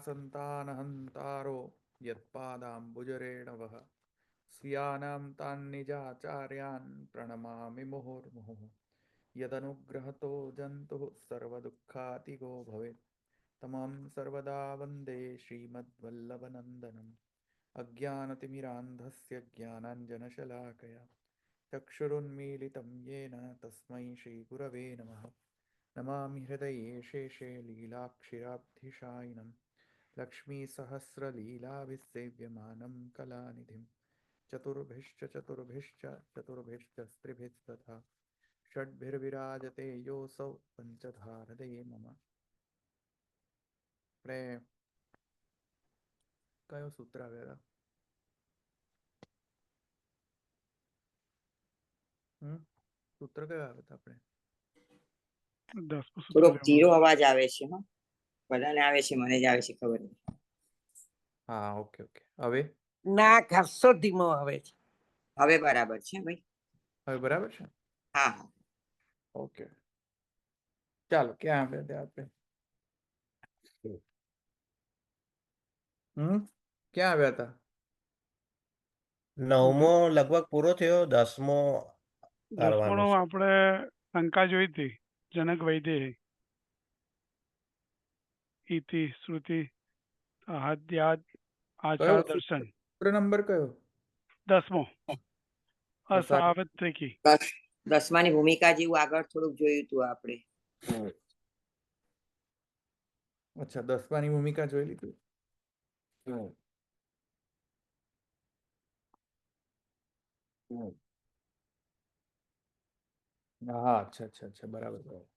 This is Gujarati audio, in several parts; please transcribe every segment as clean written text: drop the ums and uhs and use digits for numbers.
संतानहन्तारो यत्पादाम्बुजरेणवः स्वीयानां तान् निजाचार्यान् प्रणमामि मुहुर्मुहुः यदनुग्रहतो जन्तुः सर्वदुःखातिगो भवेत् तमं सर्वदा वन्दे श्रीमद्वल्लभनन्दनम् अज्ञानतिमिरान्धस्य ज्ञानाञ्जनशलाकया चक्षुरुन्मीलितं येन तस्मै श्रीगुरवे नमः नमामि हृदये शेषे लीलाक्षिराब्धिशायिनं लक्ष्मीसहस्रलीलाभिसेव्यमानं कलानिधिं चतुर्भिश्च स्त्रिभिस्तथा षड्भिर्विराजते योऽसौ पञ्चधा हृदये मम આપણે કયો સૂત્ર આવ્યા હતા સૂત્ર કયો આવ્યા હતા આપણે થોડોક ધીરો અવાજ આવે છે. બધાને આવે છે, મને જ આવે છે, ખબર નહીં. હા ઓકે ઓકે હવે ના ખાસો ધીમો આવે છે. હવે બરાબર છે ભાઈ. હવે બરાબર છે. હા ઓકે ચાલો ક્યાં આવ્યા હતા આપણે ક્યાં આવ્યા હતા 9મો લગભગ પૂરો થયો, 10મો દસમાનો કરવાનો છે. આપણે શંકા જોઈ હતી. જનક વૈદેહી, ઇતિ શ્રુતિ આદ્યાદ આચાર દર્શન. સૂત્ર નંબર કયો 10મો અસાર્વત્રિકી. 10માની ભૂમિકા જેવું આગળ થોડુંક જોયું હતું આપણે. અચ્છા 10માની ભૂમિકા જોઈ લીધું હા અચ્છા અચ્છા અચ્છા બરાબર બરાબર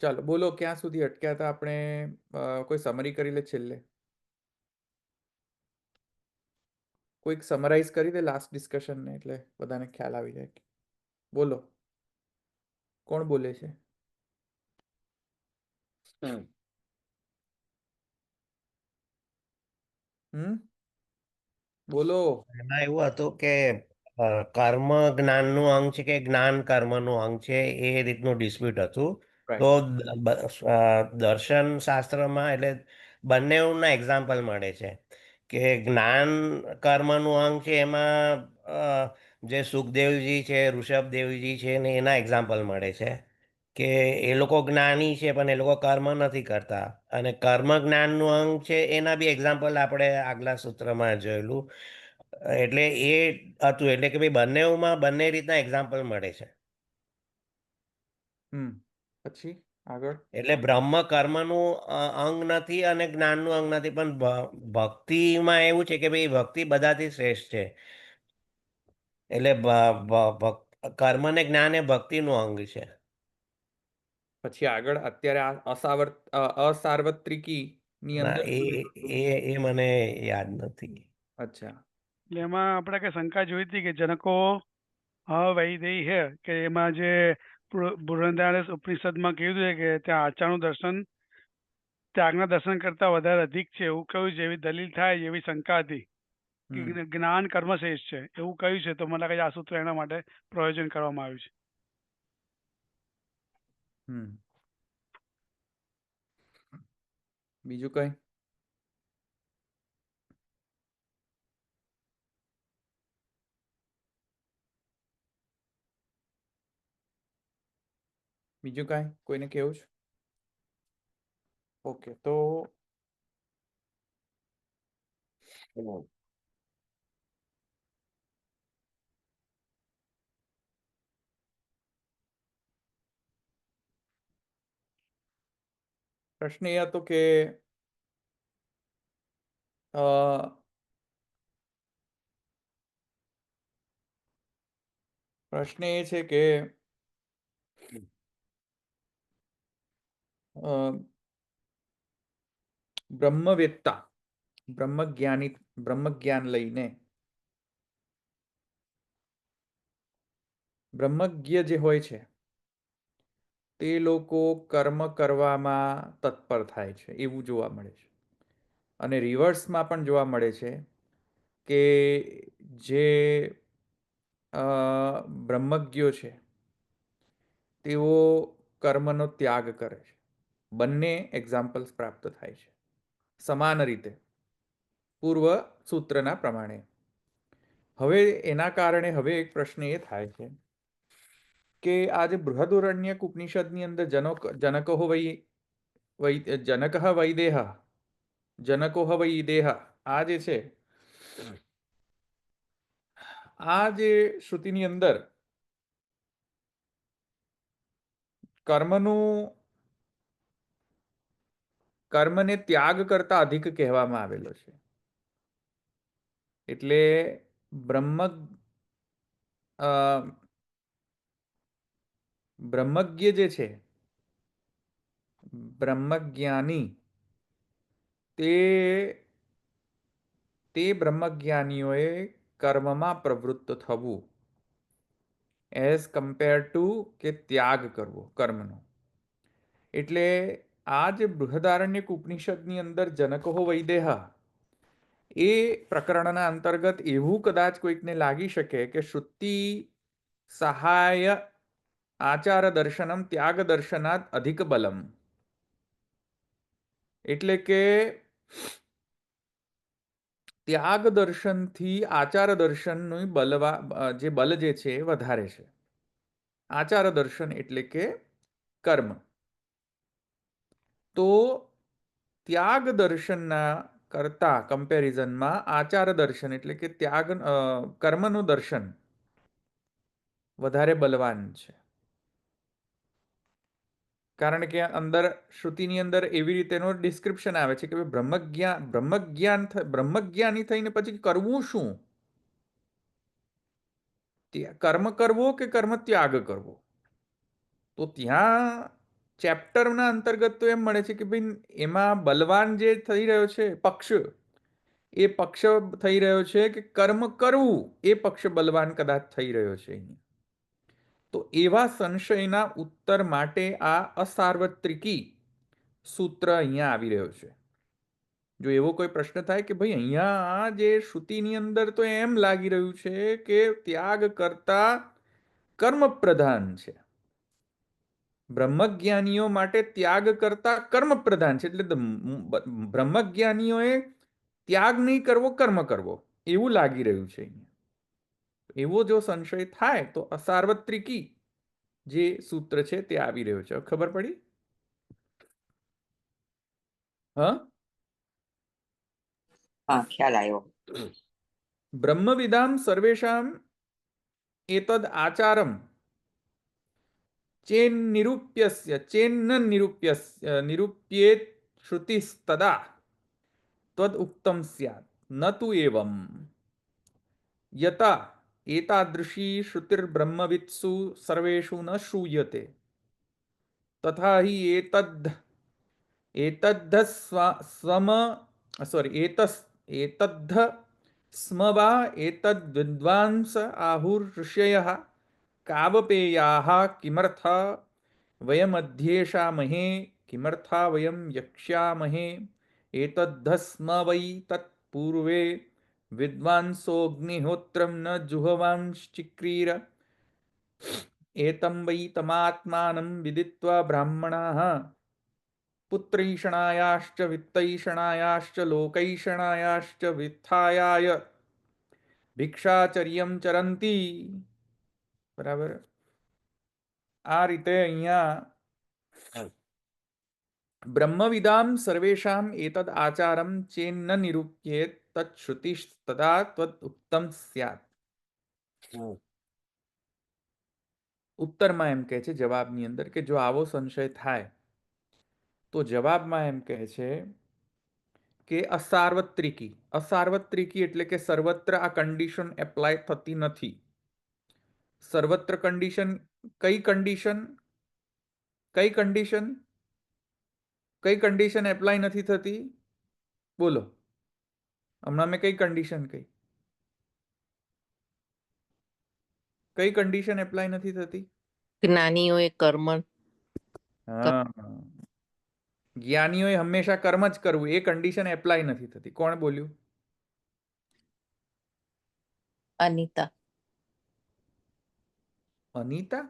ચાલો બોલો ક્યાં સુધી અટક્યા હતા આપણે કોઈ સમરી કરી લે છેલ્લે કોઈક સમરાઈઝ કરી દે લાસ્ટ ડિસ્કશન ને એટલે બધાને ખ્યાલ આવી જાય બોલો કોણ બોલે છે બોલો એમાં એવું હતું કે કર્મ જ્ઞાનનું અંગ છે કે જ્ઞાન કર્મનું અંગ છે, એ રીતનું ડિસ્પ્યુટ હતું. તો દર્શન શાસ્ત્રમાં એટલે બંનેના એક્ઝામ્પલ મળે છે કે જ્ઞાન કર્મનું અંગ છે એમાં જે સુખદેવજી છે, ઋષભદેવજી છે ને એના એક્ઝામ્પલ મળે છે કે એ લોકો જ્ઞાની છે પણ એ લોકો કર્મ નથી કરતા, અને કર્મ જ્ઞાનનું અંગ છે એના બી એક્ઝામ્પલ આપણે આગલા સૂત્રમાં જોયેલું. એટલે એ હતું, એટલે કે ભાઈ બંનેમાં બંને રીતના એક્ઝામ્પલ મળે છે. પછી આગળ એટલે બ્રહ્મ કર્મનું અંગ નથી અને જ્ઞાનનું અંગ નથી, પણ ભક્તિમાં એવું છે કે ભાઈ ભક્તિ બધાથી શ્રેષ્ઠ છે. એટલે કર્મ ને જ્ઞાન એ ભક્તિનું અંગ છે. પછી આગળ અત્યારે અસાર્વત્રિકી ની અંદર એ મને યાદ નથી. અચ્છા એટલે એમાં આપણે કઈ શંકા જોઈ હતી કે જનકો વૈદેહી હે કે એમાં જે બૃહદારણ્યક ઉપનિષદમાં કહ્યું છે કે ત્યાં આચારનું દર્શન ત્યાગના દર્શન કરતા વધારે અધિક છે એવું કહ્યું છે. એવી દલીલ થાય એવી શંકા હતી કે જ્ઞાન કર્મશ્રેષ્ઠ છે એવું કહ્યું છે. તો મને લાગે આ સૂત્ર એના માટે પ્રયોજન કરવામાં આવ્યું છે. બીજું કઈ બીજું કાંઈ કોઈને કેવું છે? ઓકે તો પ્રશ્ન એ હતો કે પ્રશ્ન એ છે કે બ્રહ્મવેત્તા બ્રહ્મજ્ઞાન લઈને બ્રહ્મજ્ઞ જે હોય છે તે લોકો કર્મ કરવામાં તત્પર થાય છે એવું જોવા મળે છે. અને રિવર્સમાં પણ જોવા મળે છે કે જે બ્રહ્મજ્ઞો છે તેઓ કર્મનો ત્યાગ કરે છે. બંને એક્ઝામ્પલ્સ પ્રાપ્ત થાય છે સમાન રીતે પૂર્વ સૂત્રના પ્રમાણે. હવે એના કારણે હવે એક પ્રશ્ન એ થાય છે કે આ જે બૃહદોરણ્યક ઉપનિષદની અંદર જનકો જનક વૈદેહ જનકો વૈદેહ આ જે છે, આ જે શ્રુતિની અંદર કર્મને ત્યાગ કરતા અધિક કહેવામાં આવેલો છે. એટલે બ્રહ્મજ્ઞ જે છે, બ્રહ્મજ્ઞાની, તે બ્રહ્મજ્ઞાનીઓએ કર્મમાં પ્રવૃત્ત થવું એઝ કમ્પેર ટુ કે ત્યાગ કરવો કર્મનો. એટલે આ જે બૃહદારણ્યક ઉપનિષદની અંદર જનકો વૈદેહ એ પ્રકરણના અંતર્ગત એવું કદાચ કોઈકને લાગી શકે કે શ્રુતિ સહાય આચાર દર્શનમ ત્યાગ દર્શનાત અધિક બલમ. એટલે કે ત્યાગ દર્શનથી આચાર દર્શનનું જે બલ જે છે એ વધારે છે. આચાર દર્શન એટલે કે કર્મ. તો ત્યાગ દર્શનના કરતા કમ્પેરિઝનમાં આચાર દર્શન એટલે કે કર્મનું દર્શન વધારે બલવાન છે. કારણ કે અંદર શ્રુતિની અંદર એવી રીતેનો ડિસ્ક્રિપ્શન આવે છે કે બ્રહ્મજ્ઞાની થઈને પછી કરવું શું? કર્મ કરવો કે કર્મ ત્યાગ કરવો? તો ત્યાં ચેપ્ટરના અંતર્ગત તો એમ મળે છે કે ભાઈ એમાં બલવાન જે થઈ રહ્યો છે પક્ષ, એ પક્ષ થઈ રહ્યો છે કે કર્મ કરવું એ પક્ષ બલવાન કદાચ થઈ રહ્યો છે. તો એવા સંશયના ઉત્તર માટે આ અસાર્વત્રિકી સૂત્ર અહીંયા આવી રહ્યો છે. જો એવો કોઈ પ્રશ્ન થાય કે ભાઈ અહીંયા જે શ્રુતિની અંદર તો એમ લાગી રહ્યું છે કે ત્યાગ કરતા કર્મ પ્રધાન છે, બ્રહ્મજ્ઞાનીઓ માટે ત્યાગ કરતા કર્મ પ્રધાન છે, એટલે બ્રહ્મજ્ઞાનીઓએ ત્યાગ નહીં કરવો, કર્મ કરવો એવું લાગી રહ્યું છે. એવો જો સંશય થાય તો અસાર્વત્રિકી જે સૂત્ર છે તે આવી રહ્યો છે. ખબર પડી? હા, ખ્યાલ આવ્યો. બ્રહ્મવિદામ સર્વેષામ એતદ આચારમ નિરૂપ્યેત શ્રુતિસ્તદા તદ ઉક્તમ સ્યાત ન તુ એવમ યતા એતાદૃશી શ્રુતિર્બ્રહ્મવિત્સુ સર્વેષુ ન શ્રૂયતે તથા હિ એતદ્ધ સ્મ વા એતદ્વિદ્વાંસ આહુર્ષયઃ કાવપેયાઃ કિમર્થા વયમધ્યેષામહે કિમર્થા વયમ યક્ષ્યામહે એતદ્ધ સ્મ વૈ તત્પૂર્વે વિદ્વાંસોऽગ્નિહોત્રમ ન જુહવાંશ્ચક્રીર એતં વૈ તમાત્માनं વિદિત્વા બ્રાહ્મણાઃ પુત્રૈષણાયાશ્ચ વિત્તૈષણાયાશ્ચ લોકૈષણાયાશ્ચ વિત્થાયાય ભિક્ષાચર્યમ ચરંતી. બરાબર. આ રીતે અહીંયા બ્રહ્મવિદામ સર્વેષામ એતદ આચારમ ચેન્ન નિરૂપ્યેત તચ્છ્રુતિસ્તદા ત્વદ ઉક્તમ સ્યાત. ઉત્તરમાં એમ કહે છે જવાબની અંદર કે જો આવો સંશય થાય તો જવાબમાં એમ કહે છે કે અસાર્વત્રિકી એટલે કે સર્વત્ર આ કન્ડિશન એપ્લાય થતી નથી. સર્વત્ર કન્ડિશન કઈ કન્ડિશન એપ્લાય નથી થતી? બોલો, હમણાં મેં કઈ કન્ડિશન કઈ કન્ડિશન એપ્લાય નથી થતી? જ્ઞાનીઓએ કર્મ હા, જ્ઞાનીઓએ હંમેશા કર્મ જ કરવું એ કન્ડિશન એપ્લાય નથી થતી. કોણ બોલ્યું? Anita. Anita?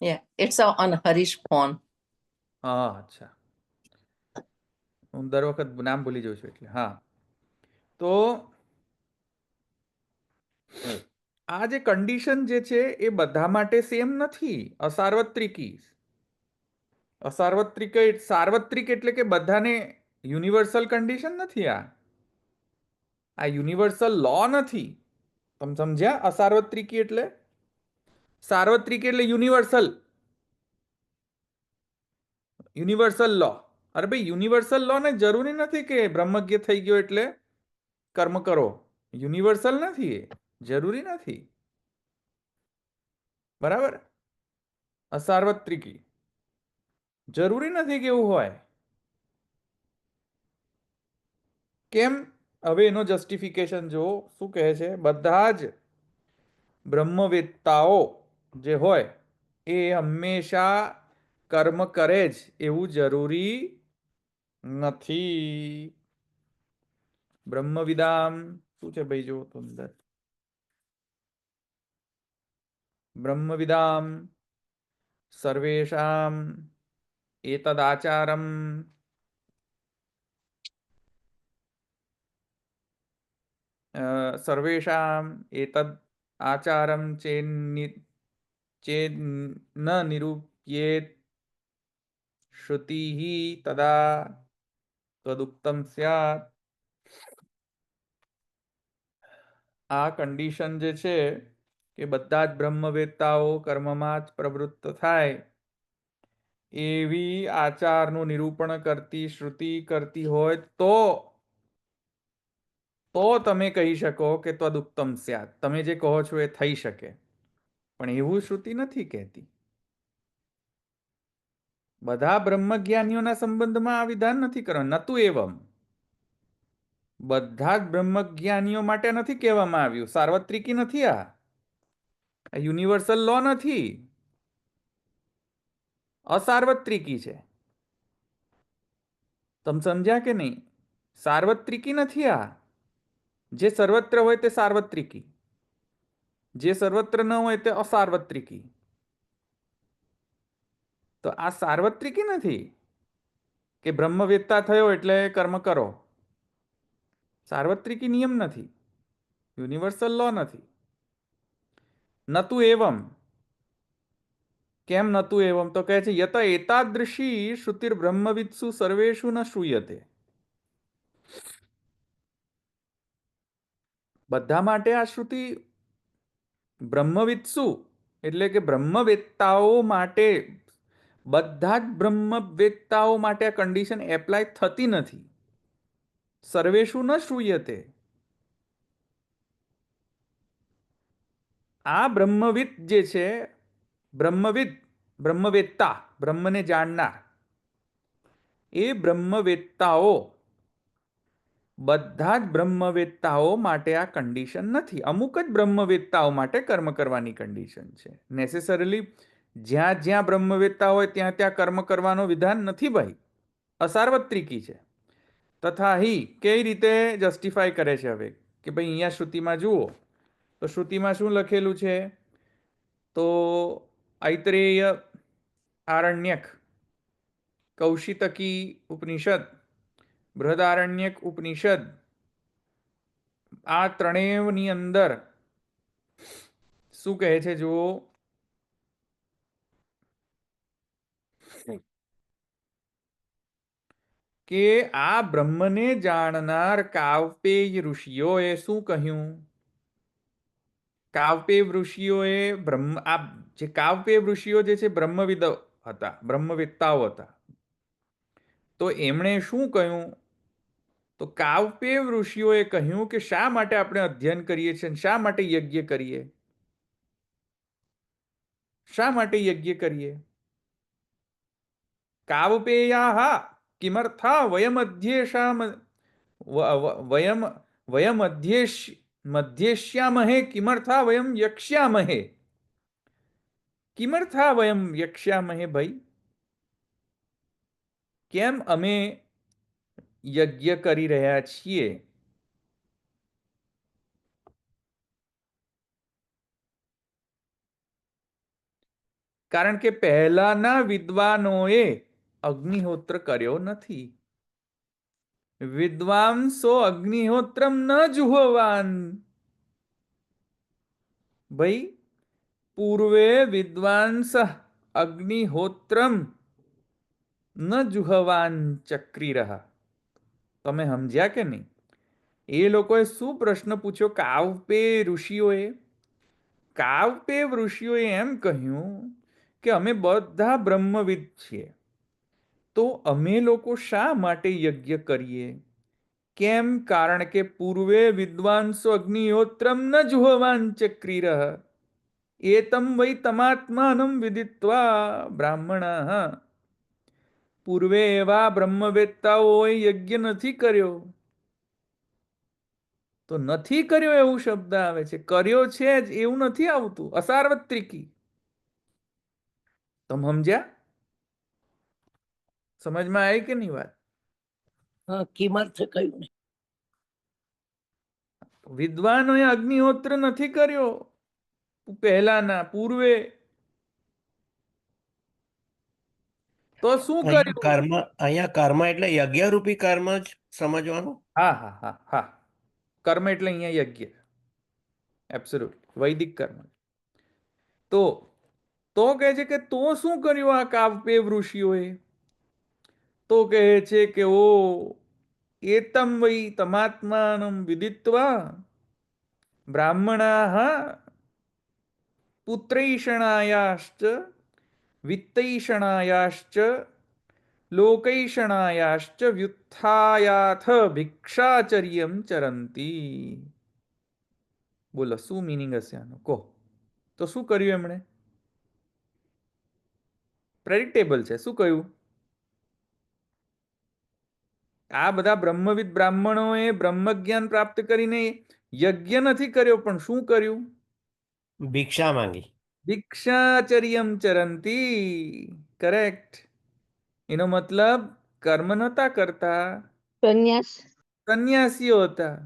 Yeah, it's on Harish phone. હા, અચ્છા, હું દર વખત નામ ભૂલી જાઉં છું એટલે. હા, તો આ જે કન્ડિશન જે છે એ બધા માટે સેમ નથી, અસાર્વત્રિકી. સાર્વત્રિક એટલે કે બધાને યુનિવર્સલ કન્ડિશન નથી. આ યુનિવર્સલ લો નથી. તમે સમજ્યા? અસાર્વત્રિકી એટલે સાર્વત્રિક એટલે યુનિવર્સલ. યુનિવર્સલ લો. અરે ભાઈ, યુનિવર્સલ લો ને જરૂરી નથી કે બ્રહ્મજ્ઞ થઈ ગયો એટલે કર્મ કરો. યુનિવર્સલ નથી, એ જરૂરી નથી. બરાબર? અસાર્વત્રિકી જરૂરી નથી કે એવું હોય. કેમ? હવે એનો જસ્ટિફિકેશન જો શું કહે છે. બધા જ બ્રહ્મવેત્તાઓ જે હોય એ હંમેશા કર્મ કરે જ એવું જરૂરી નથી. બ્રહ્મવિદામ શું છે ભાઈ? જો તો અંદર બ્રહ્મવિદામ સર્વેષામ એતદાચારમ સર્વેષામ એતદ આચારમ ચેન ન નિરૂપ્યેત શ્રુતિ તદા તદુક્તમ સ્યાત. આ કન્ડિશન જે છે કે બધા જ બ્રહ્મવેત્તાઓ કર્મમાં જ પ્રવૃત્ત થાય એવી આચારનું નિરૂપણ કરતી શ્રુતિ કરતી હોય તો તમે કહી શકો કે તદુક્તમ સ્યાત. તમે જે કહો છો એ થઈ શકે, પણ એવું શ્રુતિ નથી કહેતી. બધા બ્રહ્મજ્ઞાનીઓના સંબંધમાં આ વિધાન નથી કરવાનું. નતું એવમ. બધા જ બ્રહ્મજ્ઞાનીઓ માટે નથી કહેવામાં આવ્યું. સાર્વત્રિકી નથી. આ યુનિવર્સલ લો નથી, અસાર્વત્રિકી છે. તમે સમજ્યા કે નહીં? સાર્વત્રિકી નથી. આ જે સર્વત્ર હોય તે સાર્વત્રિકી, જે સર્વત્ર ન હોય તે અસાર્વત્રિકી. તો આ સાર્વત્રિકી નથી કે બ્રહ્મવેત્તા થયો એટલે કર્મ કરો. સાર્વત્રિકી નિયમ નથી, યુનિવર્સલ લો નથી. નતું એવમ. કેમ નતું એવમ? તો કહે છે યત એતાદૃશી શ્રુતિર બ્રહ્મવિત્સુ સર્વેષુ ન શ્રૂયતે. બધા માટે આ શ્રુતિ બ્રહ્મવિત્સુ એટલે કે બ્રહ્મવેત્તાઓ માટે, બધા જ બ્રહ્મવેત્તાઓ માટે આ કન્ડિશન એપ્લાય થતી નથી. સર્વેષુ ન શ્રૂયતે. આ બ્રહ્મવિદ જે છે, બ્રહ્મવિદ, બ્રહ્મવેત્તા, બ્રહ્મને જાણનાર, એ બ્રહ્મવેત્તાઓ બધા જ બ્રહ્મવેત્તાઓ માટે આ કન્ડિશન નથી. અમુક જ બ્રહ્મવેત્તાઓ માટે કર્મ કરવાની કન્ડિશન છે. નેસેસરીલી જ્યાં જ્યાં બ્રહ્મવેત્તા હોય ત્યાં ત્યાં કર્મ કરવાનો વિધાન નથી ભાઈ, અસાર્વત્રિકી છે. તથા હિ કઈ રીતે જસ્ટિફાય કરે છે હવે કે ભાઈ અહીંયા શ્રુતિમાં જુઓ તો શ્રુતિમાં શું લખેલું છે? તો ઐતરેય આરણ્યક, કૌશિતકી ઉપનિષદ, બૃહદારણ્યક ઉપનિષદ, આ ત્રણેયની અંદર શું કહે છે જુઓ. કે આ બ્રહ્મને જાણનાર કાવ્પેય ઋષિઓએ શું કહ્યું? કાવ્પેય ઋષિઓએ આ જે કાવ્પેય ઋષિઓ જે છે બ્રહ્મવિદ હતા, બ્રહ્મવેત્તાઓ હતા. તો એમણે શું કહ્યું? તો કાવ્પેય ઋષિઓએ કહ્યું કે શા માટે આપણે અધ્યયન કરીએ છીએ, શા માટે યજ્ઞ કરીએ? શા માટે યજ્ઞ કરીએ? કાવ્પેયા કિમર્થા વયમ વયમ વયમ મધ્યેષ્યામહે કિમર્થા વયમ યક્ષ્યામહે. કિમર્થા વયમ યક્ષ્યામહે ભાઈ, કેમ અમે યજ્ઞ કરી રહ્યા છીએ? કારણ કે પહેલાના વિદ્વાનોએ અગ્નિહોત્ર કર્યો નથી. વિદ્વાંસો અગ્નિહોત્રમ ન જુહવાન. ભાઈ, પૂર્વે વિદ્વાંસ અગ્નિહોત્રમ ન જુહવાન ચક્રીરઃ. તમે સમજ્યા કે નહીં? એ લોકોએ શું પ્રશ્ન પૂછ્યો કાવ્પે ઋષિઓએ? કાવ્પે ઋષિઓએ એમ કહ્યું કે અમે બધા બ્રહ્મવિદ છીએ, તો અમે લોકો શા માટે યજ્ઞ કરીએ? કેમ? કારણ કે પૂર્વે વિદ્વાંસો અગ્નિહોત્રમ ન જુહવાન ચક્રીરઃ એતમ વૈ તમાત્માનમ વિદિત્વા બ્રાહ્મણા. પૂર્વે એવા બ્રહ્મવેત્તાઓએ યજ્ઞ નથી કર્યો. તો નથી કર્યો એવું શબ્દ આવે છે, કર્યો છે જ એવું નથી આવતું. અસાર્વત્રિકી. તમે સમજ્યા? સમજમાં આવી કે નહીં વાત? કિંમત છે કયું નહીં. વિદ્વાનોએ અગ્નિહોત્ર નથી કર્યો પહેલાના, પૂર્વે. તો શું કર્યું? અહીંયા કર્મ એટલે યજ્ઞરૂપી કર્મ જ સમજવાનું. હા હા હા હા, કર્મ એટલે અહીંયા યજ્ઞ. એબ્સોલ્યુટ વૈદિક કર્મ. તો કહે છે કે તો શું કર્યું આ કાવ્પેવ ઋષિઓએ? તો કહે છે કે ઓ એતમ વૈ તમાત્માનમ વિદિત્વા બ્રાહ્મણા પુત્રૈષણાયાશ્ચ વિત્તૈષણાયાશ્ચ લોકૈષણાયાશ્ચ વ્યુત્થાયાથ ભિક્ષાચર્યમ ચરંતી. બોલો શું મિનિંગ હશે આનો? કહો તો શું કર્યું એમણે? પ્રેડિક્ટેબલ છે. શું કહ્યું? આ બધા બ્રહ્મવિદ બ્રાહ્મણોએ બ્રહ્મજ્ઞાન પ્રાપ્ત કરીને યજ્ઞ નથી કર્યો, પણ શું કર્યું? ભિક્ષા માંગી. ભિક્ષાચર્યમ ચરંતી. કરેક્ટ. એનો મતલબ કર્મ નતા કરતા, સંન્યાસીઓ હતા.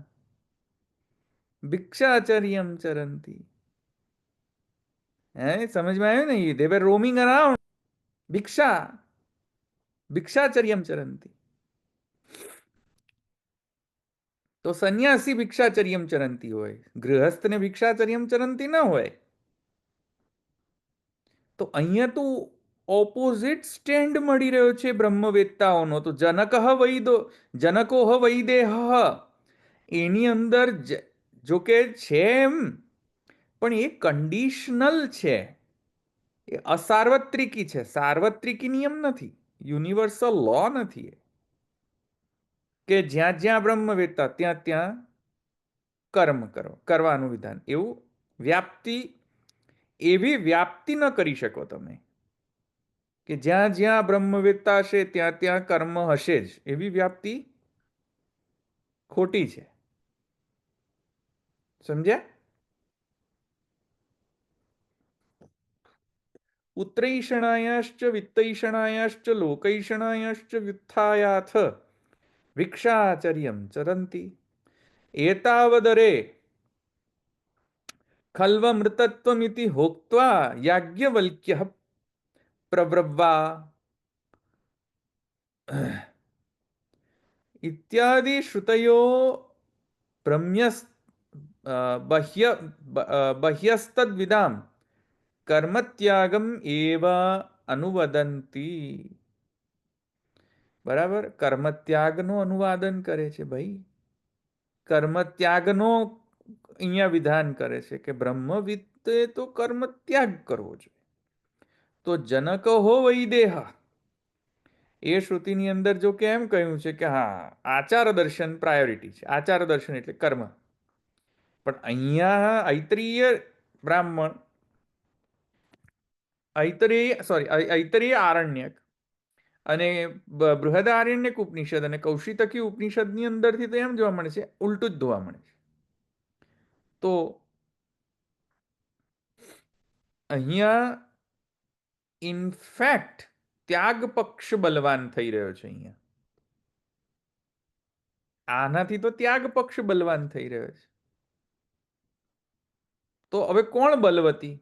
ભિક્ષાચર્યમ ચરંતી. હે, સમજમાં આવ્યું ને? they were roaming around. ભિક્ષાચર્યમ ચરંતી. તો સંન્યાસી ભિક્ષાચર્યમ ચરંતી હોય, ગૃહસ્થને ભિક્ષાચર્યમ ચરંતી ન હોય. તો અહીંયા તો ઓપોઝિટ સ્ટેન્ડ મળી રહ્યો છે બ્રહ્મવેત્તાઓનો. તો જનકો વૈદેહ એની અંદર જોકે છે એમ, પણ એ કન્ડિશનલ છે, એ અસાર્વત્રિકી છે. સાર્વત્રિકી નિયમ નથી, યુનિવર્સલ લો નથી કે જ્યાં જ્યાં બ્રહ્મવેત્તા ત્યાં ત્યાં કર્મ કરવાનું વિધાન. એવું એવી વ્યાપ્તિ ન કરી શકો તમે કે જ્યાં જ્યાં બ્રહ્મવેત્તા હશે ત્યાં ત્યાં કર્મ હશે જ. એવી વ્યાપ્તિ ખોટી છે. સમજ્યા? પુત્રૈષણાયાશ્ચ વિત્તૈષણાયાશ્ચ લોકૈષણાયાશ્ચ વ્યુત્થાયાથ ભિક્ષાચર્યમ ચરંતી. એતાવદરે ખલ્વમૃતત્વમિતિ હોક્ત્વા યાજ્ઞવલ્ક્યઃ પ્રવ્રવ્વા ઇત્યાદિ શ્રુતયો બહ્યસ્તદ્વિદામ કર્મત્યાગમ એવ અનુવદંતી. બરાબર, કર્મત્યાગનો અનુવાદન કરે છે ભાઈ. કર્મત્યાગનો અહીંયા વિધાન કરે છે કે બ્રહ્મવિત્તે તો કર્મ ત્યાગ કરવો જોઈએ. તો જનક હો વૈદેહ, એ શ્રુતિની અંદર જો કે એમ કહ્યું છે કે હા, આચાર દર્શન પ્રાયોરિટી છે. આચાર દર્શન એટલે કર્મ. પણ અહીંયા ઐતરીય બ્રાહ્મણ, ઐતરીય આરણ્યક અને બૃહદારણ્યક ઉપનિષદ અને કૌશિતકી ઉપનિષદની અંદરથી તો એમ જોવા મળે છે, ઉલટું જ જોવા મળે છે. તો અહીંયા ઇનફેક્ટ ત્યાગ પક્ષ બલવાન થઈ રહ્યો છે. અહીંયા આનાથી તો ત્યાગ પક્ષ બલવાન થઈ રહ્યો છે. તો હવે કોણ બલવતી?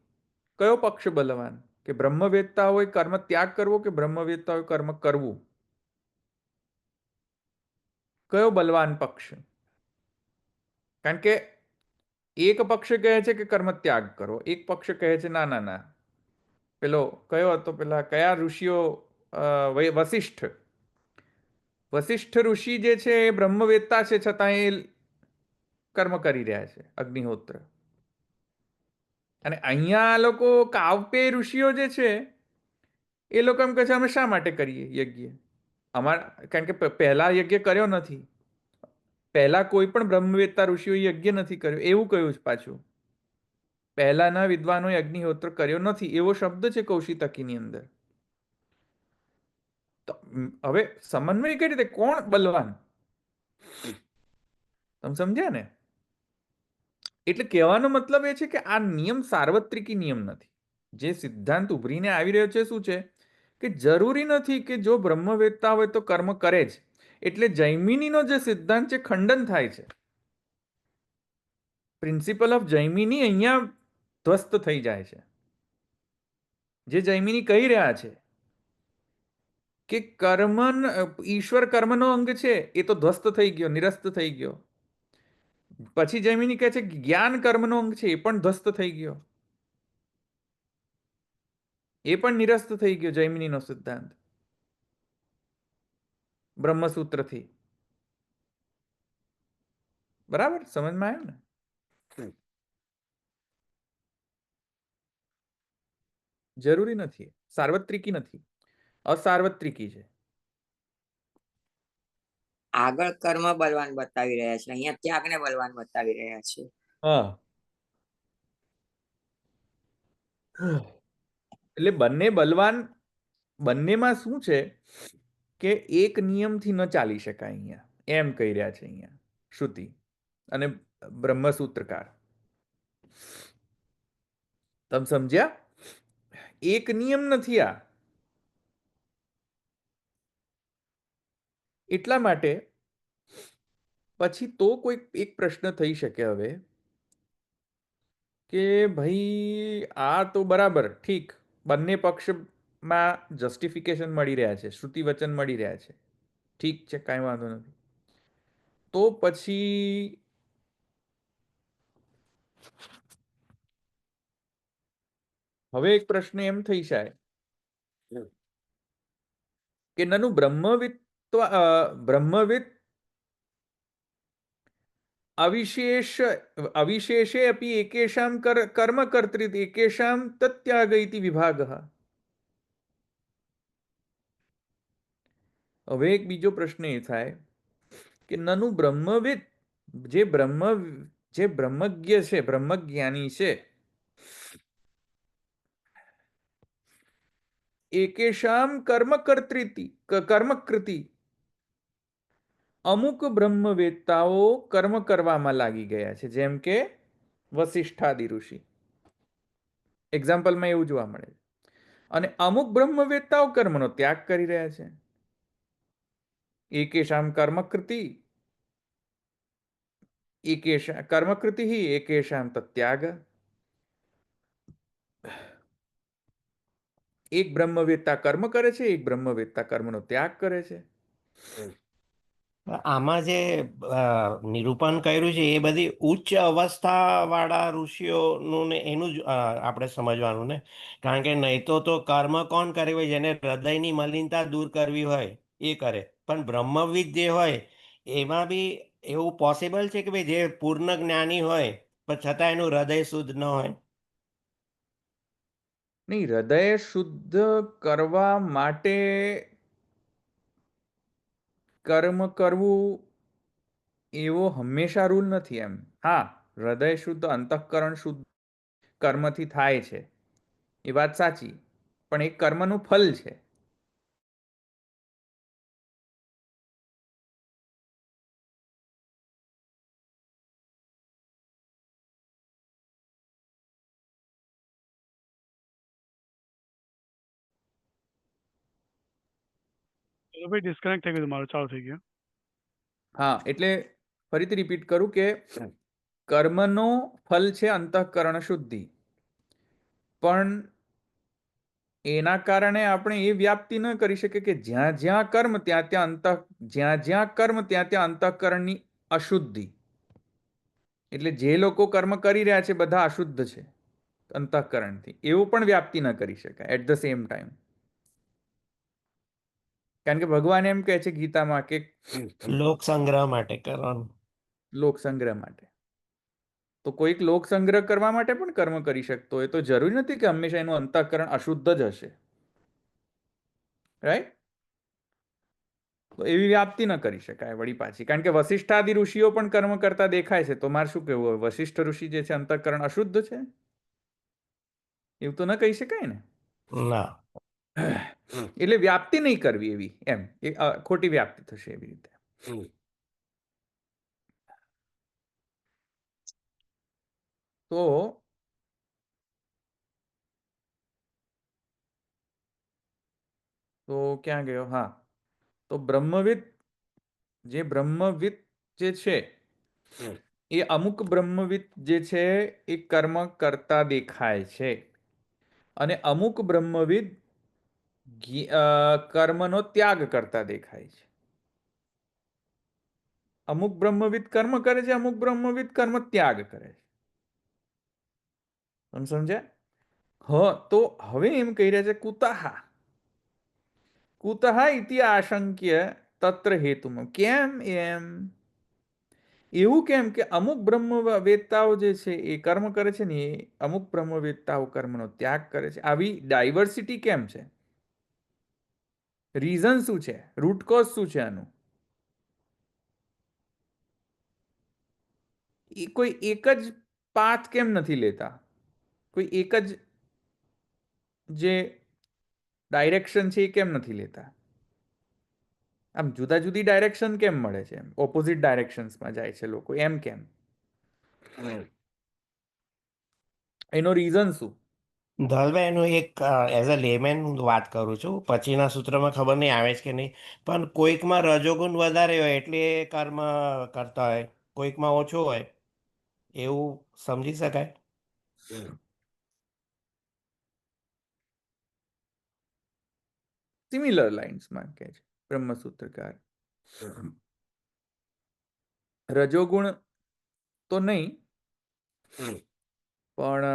કયો પક્ષ બલવાન? કે બ્રહ્મવેત્તા હોય કર્મ ત્યાગ કરવો કે બ્રહ્મવેત્તા હોય કર્મ કરવું? કયો બલવાન પક્ષ? કારણ કે એક પક્ષ કહે છે કે કર્મ ત્યાગ કરો, એક પક્ષ કહે છે ના ના ના. પેલો કયો હતો, પેલા કયા ઋષિઓ? વશિષ્ઠ. વશિષ્ઠ ઋષિ જે છે એ બ્રહ્મવેત્તા છે, છતાં એ કર્મ કરી રહ્યા છે, અગ્નિહોત્ર. અને અહીંયા આ લોકો કાવ્ય ઋષિઓ જે છે એ લોકો એમ કહે છે અમે શા માટે કરીએ યજ્ઞ? કારણ કે પહેલા યજ્ઞ કર્યો નથી, પહેલા કોઈ પણ બ્રહ્મવેત્તા ઋષિઓ યજ્ઞ નથી કર્યો એવું કહ્યું છે પાછું. પહેલાના વિદ્વાનોએ અગ્નિહોત્ર કર્યો નથી એવો શબ્દ છે કૌશિતકીની અંદર. તો હવે સમન્વય કઈ રીતે? કોણ બલવાન? તમે સમજ્યા ને? એટલે કહેવાનો મતલબ એ છે કે આ નિયમ સાર્વત્રિકી નિયમ નથી. જે સિદ્ધાંત ઉભરીને આવી રહ્યો છે શું છે કે જરૂરી નથી કે જો બ્રહ્મવેત્તા હોય તો કર્મ કરે જ. એટલે જૈમિનીનો જે સિદ્ધાંત છે ખંડન થાય છે. પ્રિન્સિપલ ઓફ જૈમિની અહીંયા ધ્વસ્ત થઈ જાય છે. જે જૈમિની કહી રહ્યા છે કે ઈશ્વર કર્મનો અંગ છે એ તો ધ્વસ્ત થઈ ગયો, નિરસ્ત થઈ ગયો. પછી જૈમિની કહે છે જ્ઞાન કર્મનો અંગ છે એ પણ ધ્વસ્ત થઈ ગયો, એ પણ નિરસ્ત થઈ ગયો. જૈમિનીનો સિદ્ધાંત બ્રહ્મસૂત્રથી. બરાબર સમજમાં આવ્યું ને? જરૂરી નથી, સાર્વત્રિકી નથી, અસાર્વત્રિકી છે. આગળ કર્મ બલવાન બતાવી રહ્યા છે, અહીંયા ત્યાગને બલવાન બતાવી રહ્યા છે. હા, એટલે બંને બલવાન. બંનેમાં શું છે કે એક નિયમથી ન ચાલી શકાય અહીંયા, એમ કહી રહ્યા છે અહીંયા શ્રુતિ અને બ્રહ્મસૂત્રકાર. તમે સમજ્યા? એક નિયમ નથી આ. એટલા માટે પછી તો કોઈ એક પ્રશ્ન થઈ શકે હવે કે ભાઈ આ તો બરાબર ઠીક, બંને પક્ષમાં જસ્ટિફિકેશન મળી રહ્યા છે, શ્રુતિ વચન મળી રહ્યા છે, ઠીક છે, કાંઈ વાંધો નથી. તો પછી હવે એક પ્રશ્ન એમ થઈ જાય કે નનું બ્રહ્મવિદ અવિશેષે અપી એકેશામ કર્મ કર્તૃ એકેશામ તત્યાગ ઇતિ વિભાગઃ. હવે એક બીજો પ્રશ્ન એ થાય કે નનું બ્રહ્મવિદ, જે બ્રહ્મજ્ઞ છે, બ્રહ્મજ્ઞાની છે, એકેશામ કર્મકૃતિ, અમુક બ્રહ્મવેત્તાઓ કર્મ કરવામાં લાગી ગયા છે, જેમ કે વશિષ્ઠાદિ ઋષિ. એક્ઝામ્પલમાં એવું જોવા મળે. અને અમુક બ્રહ્મવેત્તાઓ કર્મનો ત્યાગ કરી રહ્યા છે. એકેશામ કર્મકૃતિ એકેશામ તત્યાગ. એક બ્રહ્મવેત્તા કર્મ કરે છે, એક બ્રહ્મવેત્તા કર્મનો ત્યાગ કરે છે. આમાં જે નિરૂપણ કર્યું છે એ બધી ઉચ્ચ અવસ્થાવાળા ઋષિઓનું ને એનું જ આપણે સમજવાનું ને. કારણ કે નહીં તો કર્મ કોણ કરે હોય? જેને હૃદયની મલિનતા દૂર કરવી હોય એ કરે. પણ બ્રહ્મવિદ જે હોય એમાં બી એવું પોસિબલ છે કે ભાઈ જે પૂર્ણ જ્ઞાની હોય પણ છતાં એનું હૃદય શુદ્ધ ન હોય? નહીં, હૃદય શુદ્ધ કરવા માટે કર્મ કરવું એવો હંમેશા રૂલ નથી. એમ હા, હૃદય શુદ્ધ, અંતઃકરણ શુદ્ધ કર્મથી થાય છે, એ વાત સાચી, પણ એ કર્મનું ફલ છે. ભાઈ ડિસ્કનેક્ટ થઈ ગયું તમારું, ચાલુ થઈ ગયું. હા, એટલે ફરીથી રિપીટ કરું કે કર્મનો ફલ છે અંતઃકરણ શુદ્ધિ, પણ એના કારણે આપણે એ વ્યાપ્તિ ન કરી શકીએ કે જ્યાં જ્યાં કર્મ ત્યાં ત્યાં જ્યાં જ્યાં કર્મ ત્યાં ત્યાં અંતઃકરણની અશુદ્ધિ. એટલે જે લોકો કર્મ કરી રહ્યા છે બધા અશુદ્ધ છે અંતઃકરણથી, એવું પણ વ્યાપ્તિ ન કરી શકાય એટ ધ સેમ ટાઈમ. કારણ કે ભગવાન એમ કહે છે ગીતામાં કે લોક સંગ્રહ માટે કરવાનું. લોક સંગ્રહ માટે. તો કોઈક લોક સંગ્રહ કરવા માટે પણ કર્મ કરી શકતો હોય, તો જરૂરી નથી કે હંમેશા એનું અંતઃકરણ અશુદ્ધ જ હશે. રાઈટ? તો એવી વ્યાપ્તિ ન કરી શકાય વળી પાછી, કારણ કે વશિષ્ઠાદિ ઋષિઓ પણ કર્મ કરતા દેખાય છે. તો મારે શું કહેવું હોય, વશિષ્ઠ ઋષિ જે છે અંતઃકરણ અશુદ્ધ છે એવું તો ન કહી શકાય ને. ના. એટલે વ્યાપ્તિ નહીં કરવી એવી, એમ એ ખોટી વ્યાપ્તિ થશે એવી રીતે. તો ક્યાં ગયો? હા, તો બ્રહ્મવિદ જે છે એ અમુક બ્રહ્મવિદ જે છે એ કર્મ કરતા દેખાય છે, અને અમુક બ્રહ્મવિદ કર્મનો ત્યાગ કરતા દેખાય છે. અમુક બ્રહ્મવિદ કર્મ કરે છે, અમુક બ્રહ્મવિદ કર્મ ત્યાગ કરે છે. તમે સમજ્યા? તો હવે એમ કહી રહ્યા છે કુતઃ ઇતિ આશંક્ય તત્ર હેતુમ. કેમ એમ? એવું કેમ કે અમુક બ્રહ્મવેત્તાઓ જે છે એ કર્મ કરે છે ને, એ અમુક બ્રહ્મવેત્તાઓ કર્મનો ત્યાગ કરે છે. આવી ડાયવર્સિટી કેમ છે? રીઝન શું છે? રૂટ કોઝ શું છે આનું? એ કોઈ એક જ પાથ કેમ નથી લેતા? કોઈ એક જ જે ડાયરેક્શન છે એ કેમ નથી લેતા? આમ જુદા જુદી ડાયરેક્શન કેમ મળે છે? ઓપોઝિટ ડાયરેક્શન્સમાં જાય છે લોકો, એમ કેમ? એનો રીઝન શું? ધવલભાઈ, એનું એક એઝ અ લેમેન વાત કરું છું, પછીના સૂત્રમાં ખબર નહીં આવે છે કે નહીં, પણ કોઈકમાં રજોગુણ વધારે હોય એટલે એ કર્મ કરતા હોય, કોઈકમાં ઓછો હોય એવું સમજી શકાય. સિમિલર લાઇન્સમાં કહે છે બ્રહ્મસૂત્રકાર. રજોગુણ તો નહીં, પણ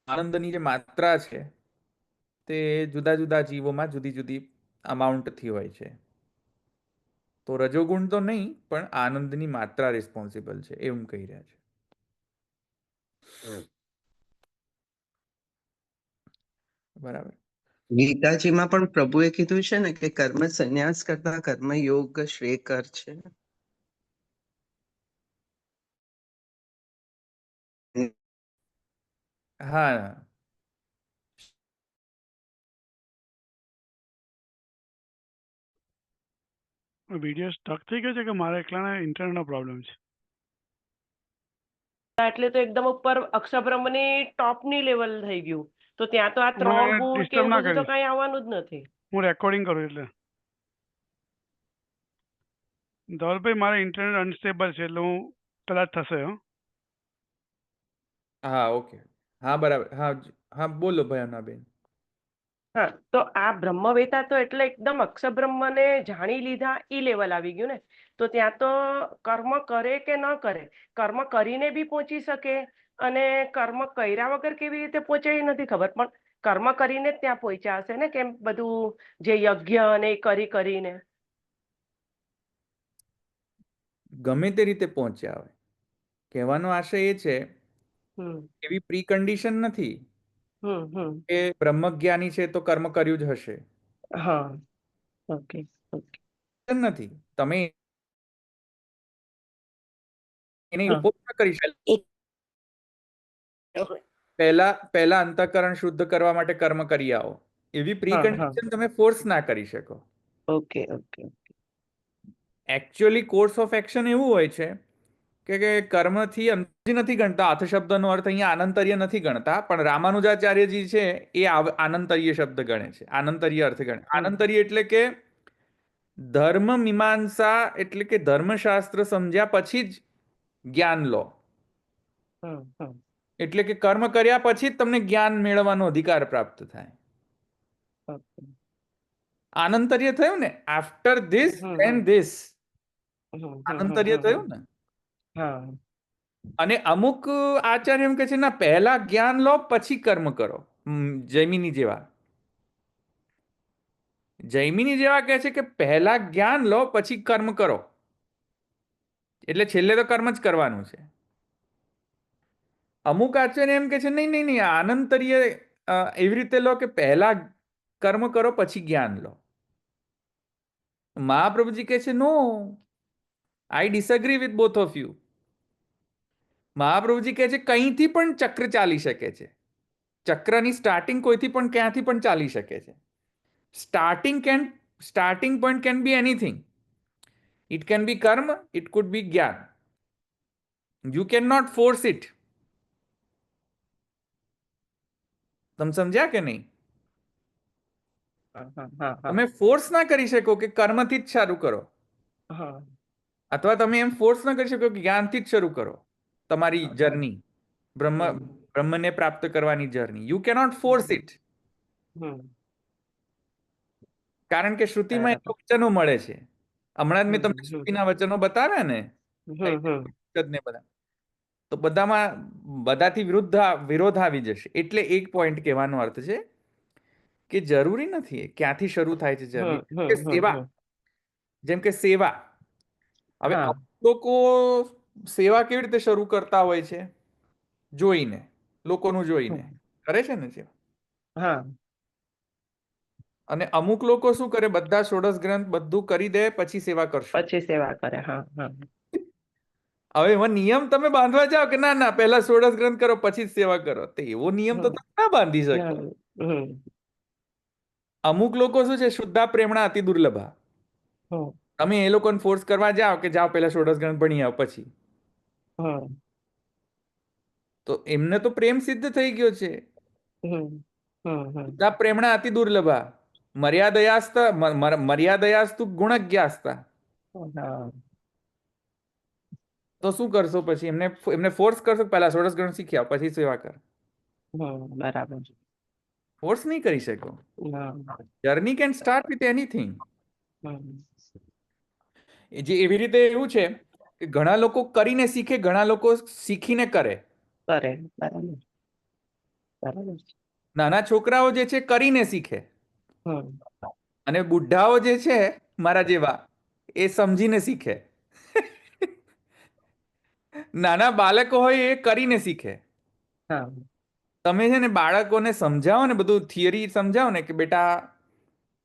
આનંદની જે માત્રા છે તે જુદા જુદા જીવોમાં જુદી જુદી અમાઉન્ટથી હોય છે. તો રજોગુણ તો નહીં, પણ આનંદની માત્રા રિસ્પોન્સિબલ છે એવું કહી રહ્યા છે. બરાબર. ગીતાજીમાં પણ પ્રભુએ કીધું છે ને કે કર્મ સંન્યાસ કરતા કર્મ યોગ શ્રેયકર છે. હા, વિડીયો સ્ટક થઈ ગયો છે કે મારા એકલાના ઇન્ટરનેટનો પ્રોબ્લેમ છે? એટલે તો એકદમ ઉપર અક્ષરબ્રહ્મની ટોપની લેવલ થઈ ગયું, તો ત્યાં તો આ હું ત્રણ એને ગુણ કે ડિસ્ટર્બ એવું ના બધું તો કરીશ, કઈ આવવાનું જ નથી. હું રેકોર્ડિંગ કરું એટલે. ધવલભાઈ, મારે ઇન્ટરનેટ અનસ્ટેબલ છે એટલે હું કદાચ થશે. હા, ઓકે. હા, બરાબર. હા હા, બોલો ભયાનાબેન. હા, તો આ બ્રહ્મવેતા તો એટલે એકદમ અક્ષરબ્રહ્મને જાણી લીધા ઈ લેવલ આવી ગયું ને. તો ત્યાં તો કર્મ કરે કે ન કરે, કર્મ કરીને બી પહોંચી શકે, અને કર્મ કર્યા વગર કેવી રીતે પહોંચે એ નથી ખબર, પણ કર્મ કરીને જ ત્યાં પહોંચ્યા હશે ને, કેમ બધું જે યજ્ઞ અને એ કરીને. ગમે તે રીતે પહોંચ્યા હોય, કહેવાનો આશય એ છે હમ એવી પ્રી કન્ડિશન નથી હમ. કે બ્રહ્મજ્ઞાની છે તો કર્મ કર્યું જ હશે. હા, ઓકે ઓકે. નથી, તમે એને હા, ઓપોઝ ન કરી શકો. એક પહેલા અંતઃકરણ શુદ્ધ કરવા માટે કર્મ કરી આવો, એવી પ્રી હા હા, કન્ડિશન તમે ફોર્સ ના કરી શકો. Okay okay. Actually course of action એવું હોય છે કે કર્મથી અંતર્ય નથી ગણતા. અર્થ શબ્દનો અર્થ અહીંયા આનંતર્ય નથી ગણતા, પણ રામાનુજાચાર્યજી છે એ આનંતર્ય શબ્દ ગણે છે, આનંતર્ય અર્થ ગણે. આનંતર્ય એટલે કે ધર્મ મીમાંસા, એટલે કે ધર્મશાસ્ત્ર સમજ્યા પછી જ જ્ઞાન લો. એટલે કે કર્મ કર્યા પછી જ તમને જ્ઞાન મેળવવાનો અધિકાર પ્રાપ્ત થાય. ઓકે. આનંતર્ય થયું ને, after this hmm and hmm this hmm આનંતર્ય થયું ને. હા. અને અમુક આચાર્ય એમ કે છે ના, પહેલા જ્ઞાન લો પછી કર્મ કરો. જૈમિની જેવા કહે છે કે પહેલા જ્ઞાન લો પછી કર્મ કરો, એટલે છેલ્લે તો કર્મ જ કરવાનું છે. અમુક આચાર્ય એમ કે છે નહીં નહીં નહીં, આનંતર્ય એવી રીતે લો કે પહેલા કર્મ કરો પછી જ્ઞાન લો. મહાપ્રભુજી કહે છે no, I disagree with both of you. Mahaprabhuji કહે છે કંઈથી પણ ચક્ર ચાલી શકે છે. ચક્રની સ્ટાર્ટિંગ કોઈથી પણ ક્યાંથી પણ ચાલી શકે છે. Starting point can be anything. It can be karma, it could be jnana. You cannot force it. તમે સમજ્યા કે નહીં? તમે ફોર્સ ના કરી શકો કે કર્મથી જ શરૂ કરો, અથવા તમે એમ ફોર્સ ના કરી શકો કે જ્ઞાનથી જ શરૂ કરો તમારી જર્ની, બ્રહ્મને પ્રાપ્ત કરવાની journey. You cannot force it. કારણ કે શ્રુતિમાં એ વચનો મળે છે. હમણાં જ મેં તમને શ્રુતિના વચનો બતાવ્યા ને, બધા તો બધાથી વિરોધ આવી જશે. એટલે એક પોઈન્ટ કહેવાનો અર્થ છે કે જરૂરી નથી ક્યાંથી શરૂ થાય છે જર્ની. સેવા, જેમ કે સેવા, હવે અમુક લોકો સેવા કેવી રીતે શરૂ કરતા હોય છે? જોઈને, લોકોનું જોઈને કરે છે ને સેવા. અને અમુક લોકો શું કરે, બધા ષોડશ ગ્રંથ બધું કરી દે પછી સેવા કરશે, પછી સેવા કરે. હવે એમાં નિયમ તમે બાંધવા જાઓ કે ના ના પહેલા ષોડશ ગ્રંથ કરો પછી જ સેવા કરો, તો એવો નિયમ તો તમે ના બાંધી શકો. અમુક લોકો શું છે, શુદ્ધા પ્રેમણા અતિ દુર્લભા. તમે એ લોકોને ફોર્સ કરવા જાઓ કે જાઓ પહેલા ષોડશ ગ્રંથ ભણી આવો પછી, તો એમને તો પ્રેમ સિદ્ધ થઈ ગયો છે. શુદ્ધા પ્રેમણા અતિ દુર્લભા મર્યાદયાસ્તુ ગુણજ્ઞાસ્તા. તો શું કરશો પછી? એમને ફોર્સ કરશો પહેલા ષોડશ ગ્રંથ શીખી આવો પછી સેવા કર? બરાબર. ફોર્સ નહીં કરી શકો. Journey can start with anything. જે એવી રીતે એવું છે કે ઘણા લોકો કરીને શીખે, ઘણા લોકો શીખીને કરે. નાના છોકરાઓ જે છે કરીને શીખે, અને બુઢ્ઢાઓ જે છે મારા જેવા એ સમજીને શીખે. નાના બાળકો હોય એ કરીને શીખે. તમે છે ને બાળકોને સમજાવો ને, બધું થિયરી સમજાવો ને કે બેટા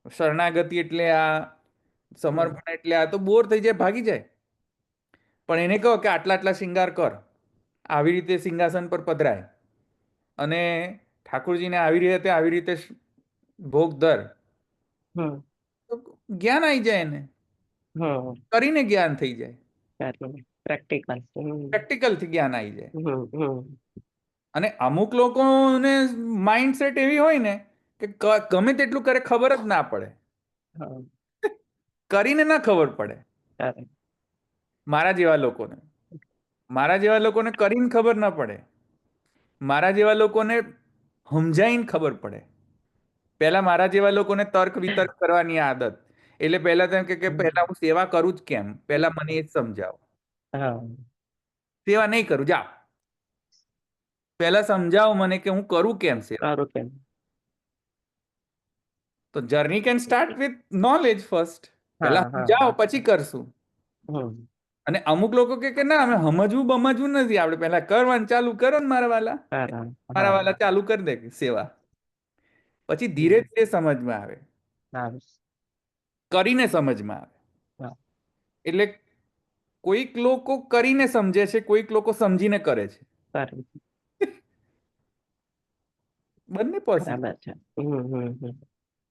શરણાગતિ એટલે આ, સમર્પણ એટલે આ, તો બોર થઈ જાય, ભાગી જાય. પણ એને કહો કે આટલા આટલા શિંગાર કર, આવી રીતે સિંહાસન પર પધરાય, અને ઠાકોરજીને આવી રીતે ભોગ ધર, તો જ્ઞાન આવી જાય એને. કરીને જ્ઞાન થઈ જાય, પ્રેક્ટિકલ થી જ્ઞાન આવી જાય. અને અમુક લોકોને માઇન્ડસેટ એવી હોય ને કે ગમે તેટલું કરે ખબર જ ના પડે, કરીને ના ખબર પડે. મારા જેવા લોકોને કરીને ખબર ના પડે, મારા જેવા લોકોને સમજાઈને ખબર પડે. પહેલા મારા જેવા લોકોને તર્ક વિતર્ક કરવાની આદત, એટલે પહેલા તો એમ કે પહેલા હું સેવા કરું જ કેમ, પહેલા મને એ જ સમજાવો. સેવા નહીં કરું, જાઓ પહેલા સમજાવો મને કે હું કરું કેમ સેવા. તો journey can start with knowledge first. પહેલા સમજાવો પછી કરશું. અને અમુક લોકો કે ના અમે સમજવું નથી, આપણે પહેલા કરવાનું ચાલુ કરો ને મારા વાલા ચાલુ કરી દે સેવા, પછી ધીરે ધીરે સમજમાં આવે, કરીને સમજમાં આવે. એટલે કોઈક લોકો કરીને સમજે છે, કોઈક લોકો સમજીને કરે છે. બંને પોસિબલ છે.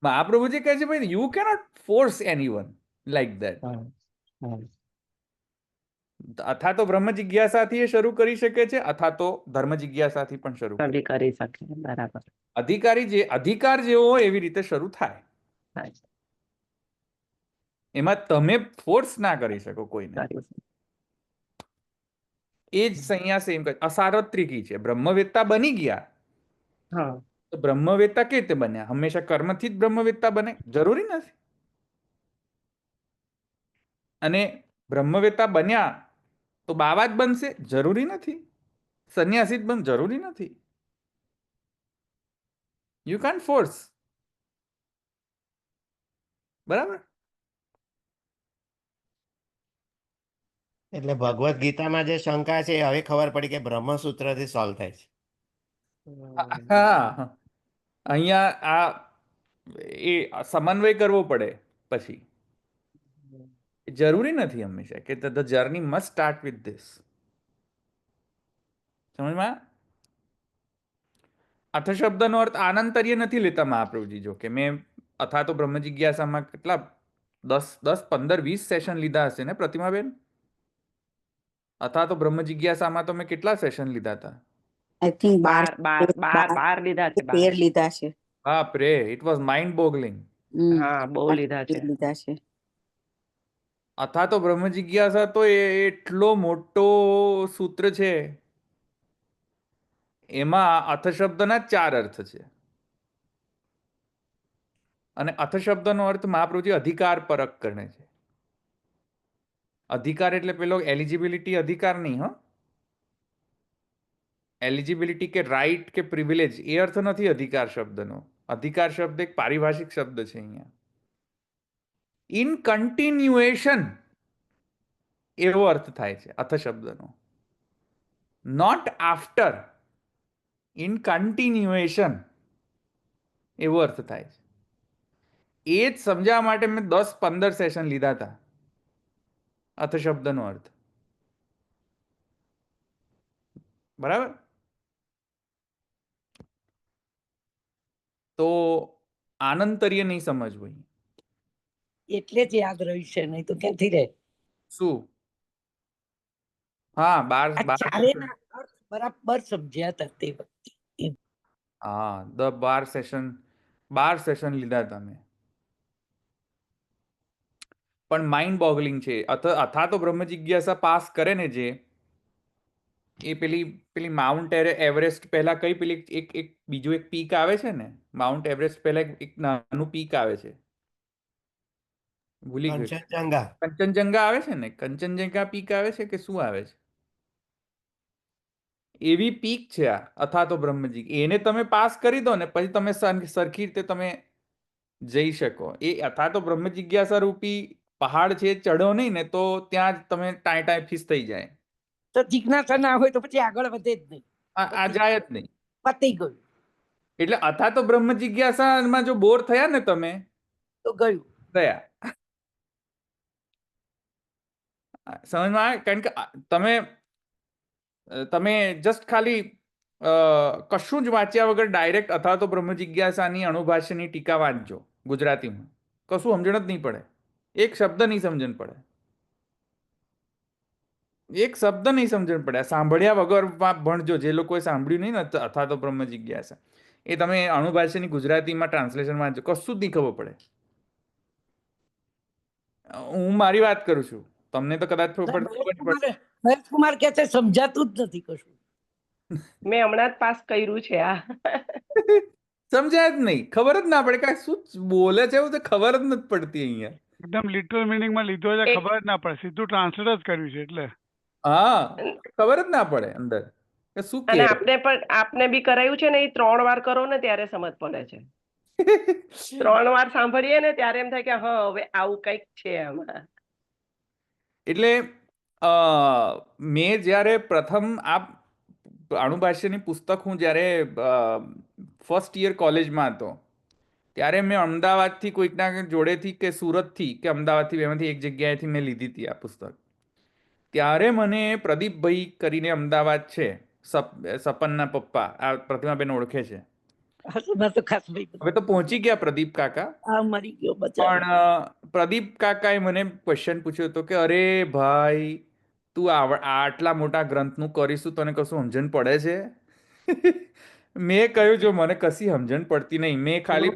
મહાપ્રભુજી કહે છે ભાઈ you cannot force anyone like that. અથવા તો બ્રહ્મ જિજ્ઞાસાથી શરૂ કરી શકે છે, અથવા તો ધર્મ જિજ્ઞાસાથી પણ શરૂ કરી શકે. બરાબર. અધિકાર જેવો હોય એવી રીતે શરૂ થાય. એમાં તમે ફોર્સ ના કરી શકો કોઈને. એ જ સંન્યાસ એમ કહે, અસાર્વત્રિકી છે. બ્રહ્મવેત્તા બની ગયા, તો બ્રહ્મવેત્તા કેવી રીતે બન્યા? હંમેશા કર્મથી જ બ્રહ્મવેત્તા બને? જરૂરી નથી. અને બ્રહ્મવેત્તા બન્યા તો બાવા જ બનશે? જરૂરી નથી. સંન્યાસી જ બન જરૂરી નથી. You can't force. બરાબર? એટલે ભગવદ્ ગીતામાં જે શંકા છે એ હવે ખબર પડી કે બ્રહ્મસૂત્રથી સોલ્વ થાય છે. હા, અહીંયા આ એ સમન્વય કરવો પડે પછી. જરૂરી નથી હંમેશા કે the journey must start with this. સમજમાં? અથ શબ્દનો અર્થ આનંતર્ય નથી લેતા મહાપ્રભુજી. જો કે મેં અથા તો બ્રહ્મ જિજ્ઞાસામાં કેટલા 10, 15, 20 સેશન લીધા હશે ને પ્રતિમાબેન? અથા તો બ્રહ્મ જિજ્ઞાસામાં તો મેં કેટલા સેશન લીધા હતા? આઈ થિંક બાર લીધા છે, 13 બાર. લીધા છે. બાપ રે, ઇટ વોઝ માઇન્ડ બોગલિંગ. હા, બહુ 8 લીધા છે. લીધા છે. અથા તો બ્રહ્મ જિજ્ઞાસા તો એટલો મોટો સૂત્ર છે. એમાં અથ શબ્દના 4 અર્થ છે. અને અથ શબ્દનો અર્થ મહાપ્રભુજી અધિકાર પરક કરે છે. અધિકાર એટલે પેલો એલિજિબિલિટી અધિકાર નહીં, હ એલિજિબિલિટી કે રાઇટ કે પ્રિવિલેજ એ અર્થ નથી અધિકાર શબ્દનો. અધિકાર શબ્દ એક પારિભાષિક શબ્દ છે અહીંયા. ઇન કન્ટિન્યુએશન એવો અર્થ થાય છે અથ શબ્દનો. નોટ આફ્ટર, ઇન કન્ટિન્યુએશન એવો અર્થ થાય છે. એ જ સમજાવવા માટે મેં 10, 15 સેશન લીધા હતા અથ શબ્દનો અર્થ. બરાબર? તો આનંતર્ય નહીં સમજવું. એટલે જ યાદ રહ્યું છે, નહીં તો ક્યાંથી રહે. શું? હા, આ ચારેયના અર્થ બરાબર સમજ્યા હતા તે વખતે. હા, 12 સેશન લીધા હતા મેં. પણ માઇન્ડ બોગલિંગ છે. અથા તો બ્રહ્મ જિજ્ઞાસા પાસ કરે ને જે, એ પેલી પેલી માઉન્ટ એવરેસ્ટ પહેલા કઈ પેલી એક બીજું એક પીક આવે છે ને, માઉન્ટ એવરેસ્ટ પહેલા એક નાનું પીક આવે છે, ભૂલી ગયો. કંચનજંગા. કંચનજંગા આવે છે ને, કંચનજંગા પીક આવે છે કે શું આવે છે? એવી પીક છે આ અથા તો બ્રહ્મજી. એને તમે પાસ કરી દો ને પછી તમે સરખી રીતે તમે જઈ શકો. એ અથા તો બ્રહ્મ જિજ્ઞાસા રૂપી પહાડ છે, ચડો નહીં ને તો ત્યાં જ તમે ટાઈ ફીસ થઈ જાય. તો જિજ્ઞાસા ના હોય તો પછી આગળ વધે જ નહીં. આ જાય જ નહીં. પતી ગયું એટલે અથા તો બ્રહ્મ જિજ્ઞાસામાં જો બોર થયા ને તમે, તો ગયું. ગયા. સમજમાં આવે? કારણ કે તમે જસ્ટ ખાલી કશું જ વાંચ્યા વગર ડાયરેક્ટ અથવા તો બ્રહ્મ જિજ્ઞાસાની અણુભાષ્યની ટીકા વાંચજો ગુજરાતીમાં, કશું સમજણ જ નહીં પડે. એક શબ્દ નહીં સમજણ પડે. એક શબ્દ નહીં સમજણ પડે. સાંભળ્યા વગર ભણજો. જે લોકોએ સાંભળ્યું નહીં ને અથવા તો બ્રહ્મ જિજ્ઞાસા, એ તમે અણુભાષ્યની ગુજરાતીમાં ટ્રાન્સલેશન વાંચો, કશું જ નહીં ખબર પડે. હું મારી વાત કરું છું, તમને તો કદાચ મહેશકુમાર કે છે સમજાતું જ નથી કશું. મેં હમણાં જ પાસ કર્યું છે આ. સમજાય જ નહીં, ખબર જ ના પડે કે શું બોલે છે એવું તો ખબર જ નથી પડતી અહીંયા. એકદમ લિટરલ મિનિંગમાં લીધો છે, ખબર જ ના પડે, સીધું ટ્રાન્સલેટ જ કર્યું છે એટલે. હા, ખબર જ ના પડે અંદર કે શું અને કે. આપને બી કરાયું છે ને, એ 3 વાર કરો ને ત્યારે સમજ પડે છે. 3 વાર સાંભળીએ ને ત્યારે એમ થાય કે હા હવે આવું કંઈક છે આમાં. એટલે મેં જ્યારે પ્રથમ આ અણુભાષ્યની પુસ્તક હું જ્યારે ફર્સ્ટ યર કોલેજમાં હતો ત્યારે મેં અમદાવાદથી કોઈકના જોડેથી કે સુરતથી કે અમદાવાદથી બેમાંથી એક જગ્યાએથી મેં લીધી હતી આ પુસ્તક. ત્યારે મને પ્રદીપભાઈ કરીને અમદાવાદ છે, સપનના પપ્પા, આ પ્રતિમાબેન ઓળખે છે. હવે તો પહોંચી ગયા પ્રદીપ કાકા. મરી ગયો પણ પ્રદીપ કાકાએ મને ક્વેશ્ચન પૂછ્યો હતો કે અરે ભાઈ, તું આટલા મોટા ગ્રંથનું કરીશું, તને કશું સમજણ પડે છે? મેં કહ્યું જો મને કશી સમજણ પડતી નહીં. મેં ખાલી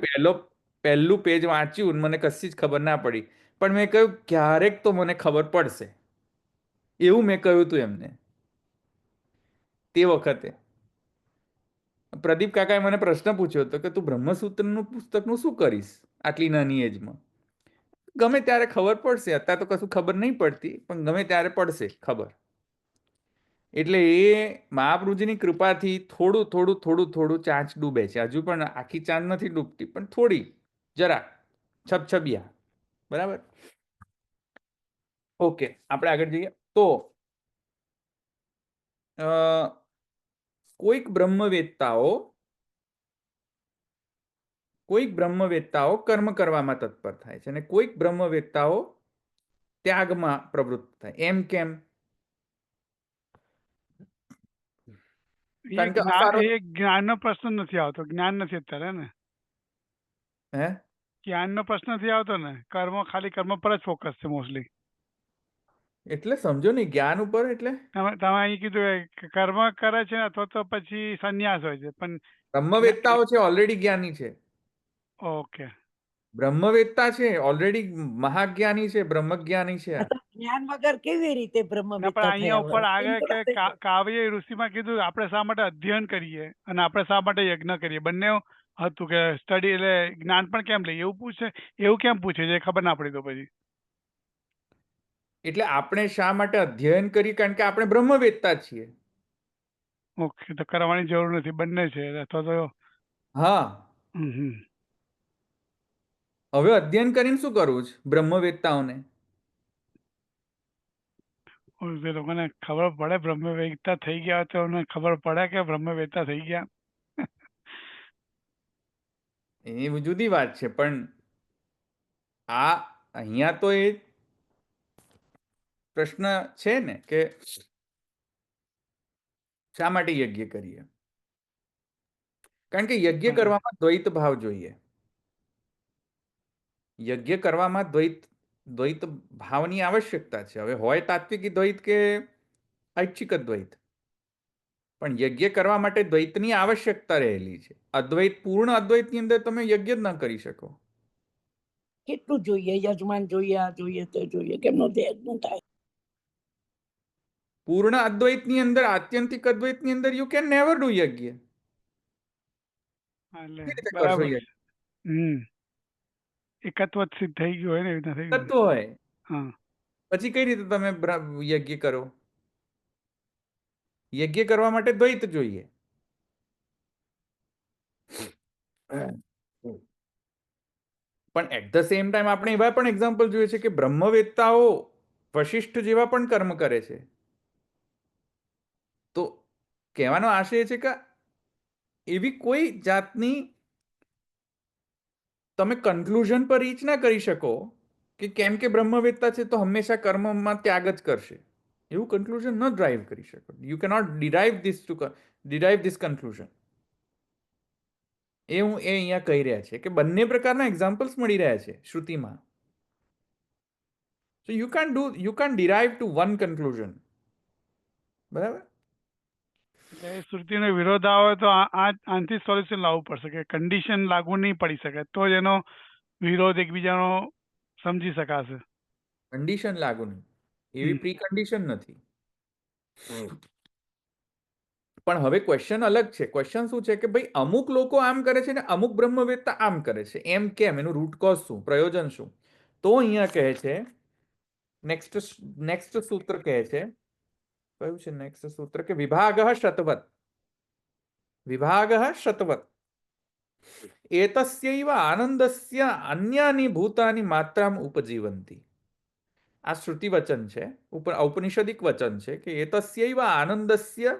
પહેલું પેજ વાંચ્યું, મને કશી જ ખબર ના પડી. પણ મેં કહ્યું ક્યારેક તો મને ખબર પડશે, એવું મેં કહ્યું હતું એમને તે વખતે. પ્રદીપ કાકાએ મને પ્રશ્ન પૂછ્યો હતો કે તું બ્રહ્મસૂત્રનું પુસ્તકનું શું કરીશ આટલી નાની એજમાં? ગમે ત્યારે ખબર પડશે, અત્યારે તો કશું ખબર નહીં પડતી, પણ ગમે ત્યારે પડશે ખબર. એટલે એ મહાપ્રભુજીની કૃપાથી થોડું થોડું થોડું થોડું ચાંચ ડૂબે છે. હજુ પણ આખી ચાંચ નથી ડૂબતી, પણ થોડી, જરા છબછબિયા. બરાબર. ઓકે, આપણે આગળ જઈએ. તો કોઈક બ્રહ્મવેત્તાઓ કર્મ કરવામાં તત્પર થાય છે અને કોઈક બ્રહ્મવેત્તાઓ ત્યાગમાં પ્રવૃત્ત થાય. એમ કેમ? એ કારણ કે અસારો જ્ઞાનનો પ્રશ્ન નથી આવતો, જ્ઞાન નથી અત્યારે ને, હે જ્ઞાનનો પ્રશ્ન નથી આવતો ને, ખાલી કર્મ પર જ ફોકસ છે મોસ્ટલી. એટલે સમજો નહીં, જ્ઞાન ઉપર એટલે તમે અહીં કીધું કે કર્મ કરે છે અથવા તો પછી સંન્યાસ હોય છે, પણ બ્રહ્મવેત્તાઓ છે ઓલરેડી જ્ઞાની છે. ઓકે. બ્રહ્મવેત્તા છે ઓલરેડી, મહાજ્ઞાની છે, બ્રહ્મજ્ઞાની છે. આ તો જ્ઞાન વગર કેવી રીતે ના, પણ બ્રહ્મવેત્તા અહીંયા થયા ઉપર હોય? આગળ એમ કે થોડા થઈ જાય. કાવ્ય ઋષિમાં કીધું આપણે શા માટે અધ્યયન કરીએ અને આપણે શા માટે યજ્ઞ કરીએ, બંને હતું કે સ્ટડી એટલે જ્ઞાન પણ કેમ લઈએ એવું કેમ પૂછે છે ખબર ના પડી તો પછી. એટલે આપણે શા માટે અધ્યયન કરીએ? કારણ કે આપણે બ્રહ્મવેત્તા છીએ. ઓકે, તો કરવાની જરૂર નથી, બંને છે અથવા તો હા, હમ. હવે અધ્યયન કરીને શું કરવું છે બ્રહ્મવેત્તાઓને? એ લોકોને ખબર પડે બ્રહ્મવેત્તા થઈ ગયા તો એમને ખબર પડે કે બ્રહ્મવેત્તા થઈ ગયા. એ જુદી વાત છે, પણ આ અહીંયા તો એ પ્રશ્ન છે ને કે શા માટે યજ્ઞ કરીએ? કારણ કે યજ્ઞ કરવામાં દ્વૈત ભાવ જોઈએ. યજ્ઞ કરવામાં દ્વૈત ભાવની આવશ્યકતા છે. હવે હોય તાત્વિક દ્વૈત કે ઐચ્છિક દ્વૈત, પણ યજ્ઞ કરવા માટે દ્વૈતની આવશ્યકતા રહેલી છે. પૂર્ણ અદ્વૈતની અંદર તમે યજ્ઞ જ ન કરી શકો. કેટલું જોઈએ? યજમાન જોઈએ, આ જોઈએ, તે જોઈએ, કેમનો ધ્યાન થાય? પૂર્ણ અદ્વૈતની અંદર, આત્યંતિક અદ્વૈતની અંદર યુ કેન નેવર ડુ યજ્ઞ. એટલે કેવી રીતે કરશો બરાબર. યજ્ઞ? એકત્વ જ સિદ્ધ થઈ ગયું હોય ને, એવી રીતના થઈ ગયું. તત્વ હોય, હા. પછી કઈ રીતે તમે યજ્ઞ કરો? યજ્ઞ કરવા માટે દ્વૈત જોઈએ. પણ એટ ધ સેમ ટાઈમ આપણે એવા પણ એક્ઝામ્પલ જોઈએ છે કે બ્રહ્મવેત્તાઓ વશિષ્ઠ જેવા પણ કર્મ કરે છે. તો કહેવાનો આશય છે કે એવી કોઈ જાતની તમે કન્ક્લુઝન પર રીચ ના કરી શકો કે કેમ કે બ્રહ્મવેત્તા છે તો હંમેશા કર્મમાં ત્યાગ જ કરશે, એવું કન્ક્લુઝન ન ડ્રાઈવ કરી શકો. You cannot derive this conclusion. એ અહીંયા કહી રહ્યા છે કે બંને પ્રકારના એક્ઝામ્પલ્સ મળી રહ્યા છે શ્રુતિમાં. So you can derive to one conclusion. બરાબર. એટલે એ શ્રુતિનો વિરોધ આવે તો આનાથી સોલ્યુશન લાવવું પડશે કે કન્ડિશન લાગુ નહીં પડી શકે, તો જ એનો વિરોધ એકબીજાનો સમજી શકાશે. કન્ડિશન લાગુ નહીં, એવી પ્રી કન્ડિશન નથી. પણ હવે ક્વેશ્ચન અલગ છે. ક્વેશ્ચન શું છે કે ભાઈ અમુક લોકો આમ કરે છે ને અમુક બ્રહ્મવેત્તા આમ કરે છે, એમ કેમ? એનું રૂટ કોઝ શું, પ્રયોજન શું? તો અહીંયા કહે છે, નેક્સ્ટ સૂત્ર કહે છે, કયું છે નેક્સ્ટ સૂત્ર? કે વિભાગઃ શતવત એતસ્યૈવ આનંદસ્ય અન્યાની ભૂતાની માત્રામ ઉપજીવંતી. આ શ્રુતિ વચન છે, ઔપનિષદિક વચન છે કે એતસ્યૈવ આનંદસ્ય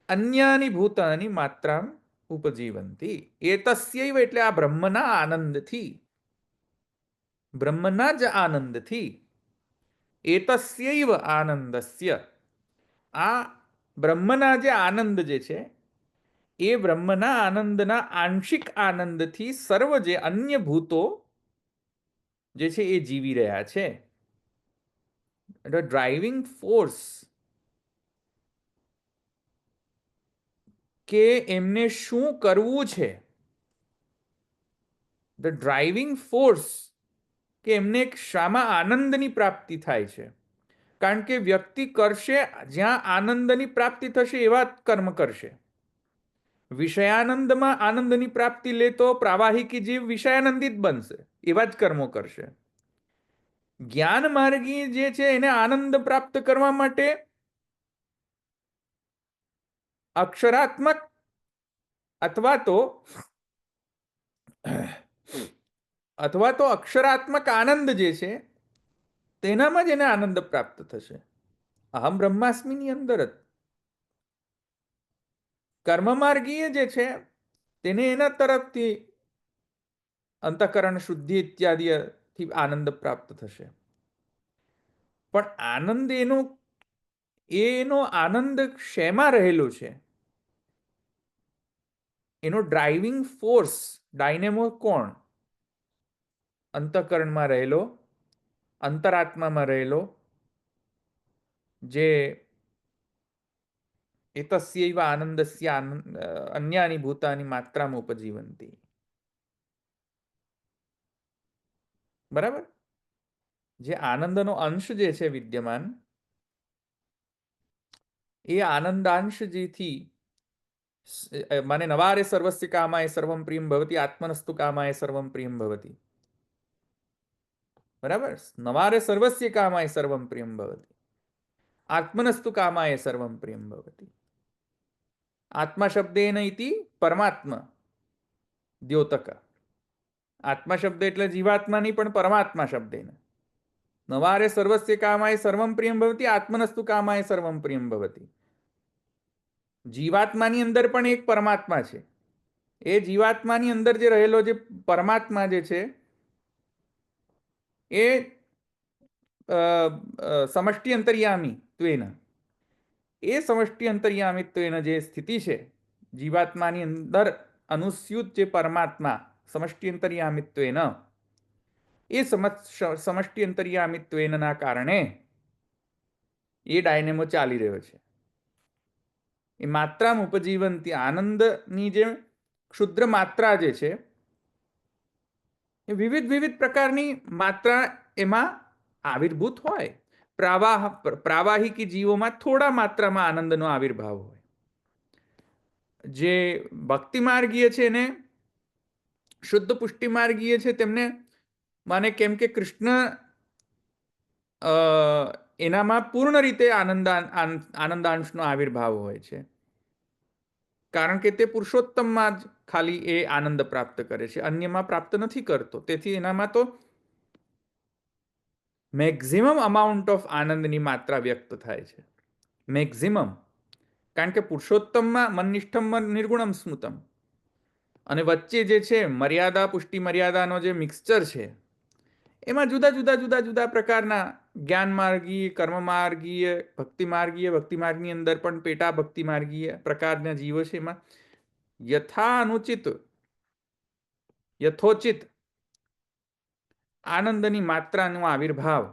અન્યાની ભૂતાની માત્રામ ઉપજીવંતી. એતસ્યૈવ એટલે આ બ્રહ્મના આનંદથી, બ્રહ્મના જ આનંદથી, એતસ્યૈવ આનંદસ્ય, આ બ્રહ્મના જે આનંદ જે છે એ બ્રહ્મના આનંદના આંશિક આનંદથી સર્વ જે અન્ય ભૂતો જે છે એ જીવી રહ્યા છે. ડ્રાઇવિંગ ફોર્સ કે એમને શું કરવું છે, ધ ડ્રાઇવિંગ ફોર્સ કે એમને શામાં આનંદની પ્રાપ્તિ થાય છે. કારણ કે વ્યક્તિ કરશે જ્યાં આનંદની પ્રાપ્તિ થશે એવા કર્મ કરશે. વિષયાનંદમાં આનંદની પ્રાપ્તિ લે તો પ્રાવાહિકી જીવ વિષયાનંદિત બનશે, એવા જ કર્મો કરશે. જ્ઞાન માર્ગી જે છે એને આનંદ પ્રાપ્ત કરવા માટે અક્ષરાત્મક અથવા તો અક્ષરાત્મક આનંદ જે છે તેનામાં જ એને આનંદ પ્રાપ્ત થશે. અહમ બ્રહ્માસ્મિની અંદર જ. કર્મમાર્ગીય જે છે તેને એના તરફથી અંતઃકરણ શુદ્ધિ ઇત્યાદિથી આનંદ પ્રાપ્ત થશે. પણ આનંદ એનો આનંદ શેમાં રહેલો છે? એનો ડ્રાઇવિંગ ફોર્સ, ડાયનેમો કોણ? અંતઃકરણમાં રહેલો, અંતરાત્મામાં રહેલો, જે એતસ્યૈવ આનંદસ્ય અન્યાની ભૂતાની માત્રામાં ઉપજીવંતી. બરાબર? જે આનંદનો અંશ જે છે વિદ્યમાન, એ આનંદાંશ જેથી માને નવારે સર્વસ્ય કામાય સર્વમ પ્રિયમ ભવતી આત્મનસ્તુ કામાય સર્વમ પ્રિયમ ભવતી. બરાબર? નવારે સર્વસ્ય કામાય સર્વમ પ્રિયમ ભવતી આત્મનસ્તુ કામાય સર્વમ પ્રિયમ ભવતી. આત્મા શબ્દેન ઇતિ પરમાત્મા દ્યોતક. આત્મા શબ્દ એટલે જીવાત્મા નહીં પણ પરમાત્મા શબ્દેન. નવારે સર્વસ્ય કામાય સર્વમ પ્રિયમ ભવતી આત્મનસ્તુ કામાય સર્વમ પ્રિયમ ભવતી. જીવાત્માની અંદર પણ એક પરમાત્મા છે. એ જીવાત્માની અંદર જે રહેલો જે પરમાત્મા જે છે એ સમષ્ટિ અંતર્યામી ત્વેન, એ સમષ્ટિ અંતર્યામિત્વેન જે સ્થિતિ છે જીવાત્માની અંદર અનુસ્યુત જે પરમાત્મા સમષ્ટિ અંતર્યામિત્વેન, એ સમષ્ટિ અંતર્યામિત્વેનના કારણે એ ડાયનેમો ચાલી રહ્યો છે. એ માત્રામાં ઉપજીવનથી આનંદની જે ક્ષુદ્ર માત્રા જે છે એ વિવિધ પ્રકારની માત્રા એમાં આવિર્ભૂત હોય. પ્રાવાહિકી જીવોમાં થોડા માત્રામાં આનંદનો આવિર્ભાવ હોય. જે ભક્તિ માર્ગીય છે એને શુદ્ધ પુષ્ટિ માર્ગીય છે તેમને માને કેમ કે કૃષ્ણ એનામાં પૂર્ણ રીતે આનંદાંશનો આવિર્ભાવ હોય છે, કારણ કે તે પુરુષોત્તમમાં જ ખાલી એ આનંદ પ્રાપ્ત કરે છે, અન્યમાં પ્રાપ્ત નથી કરતો. તેથી એનામાં તો મેક્ઝિમમ અમાઉન્ટ ઓફ આનંદની માત્રા વ્યક્ત થાય છે. મેક્ઝિમમ. કારણ કે પુરુષોત્તમમાં મનનિષ્ઠમ નિર્ગુણમ સ્મૃતમ, અને વચ્ચે જે છે મર્યાદા પુષ્ટિ મર્યાદાનો જે મિક્સચર છે એમાં જુદા પ્રકારના જ્ઞાન માર્ગીય, કર્મ માર્ગીય, ભક્તિ માર્ગની અંદર પણ પેટા ભક્તિ માર્ગીય પ્રકારના જીવો છે. એમાં યથોચિત આનંદની માત્રાનો આવિર્ભાવ,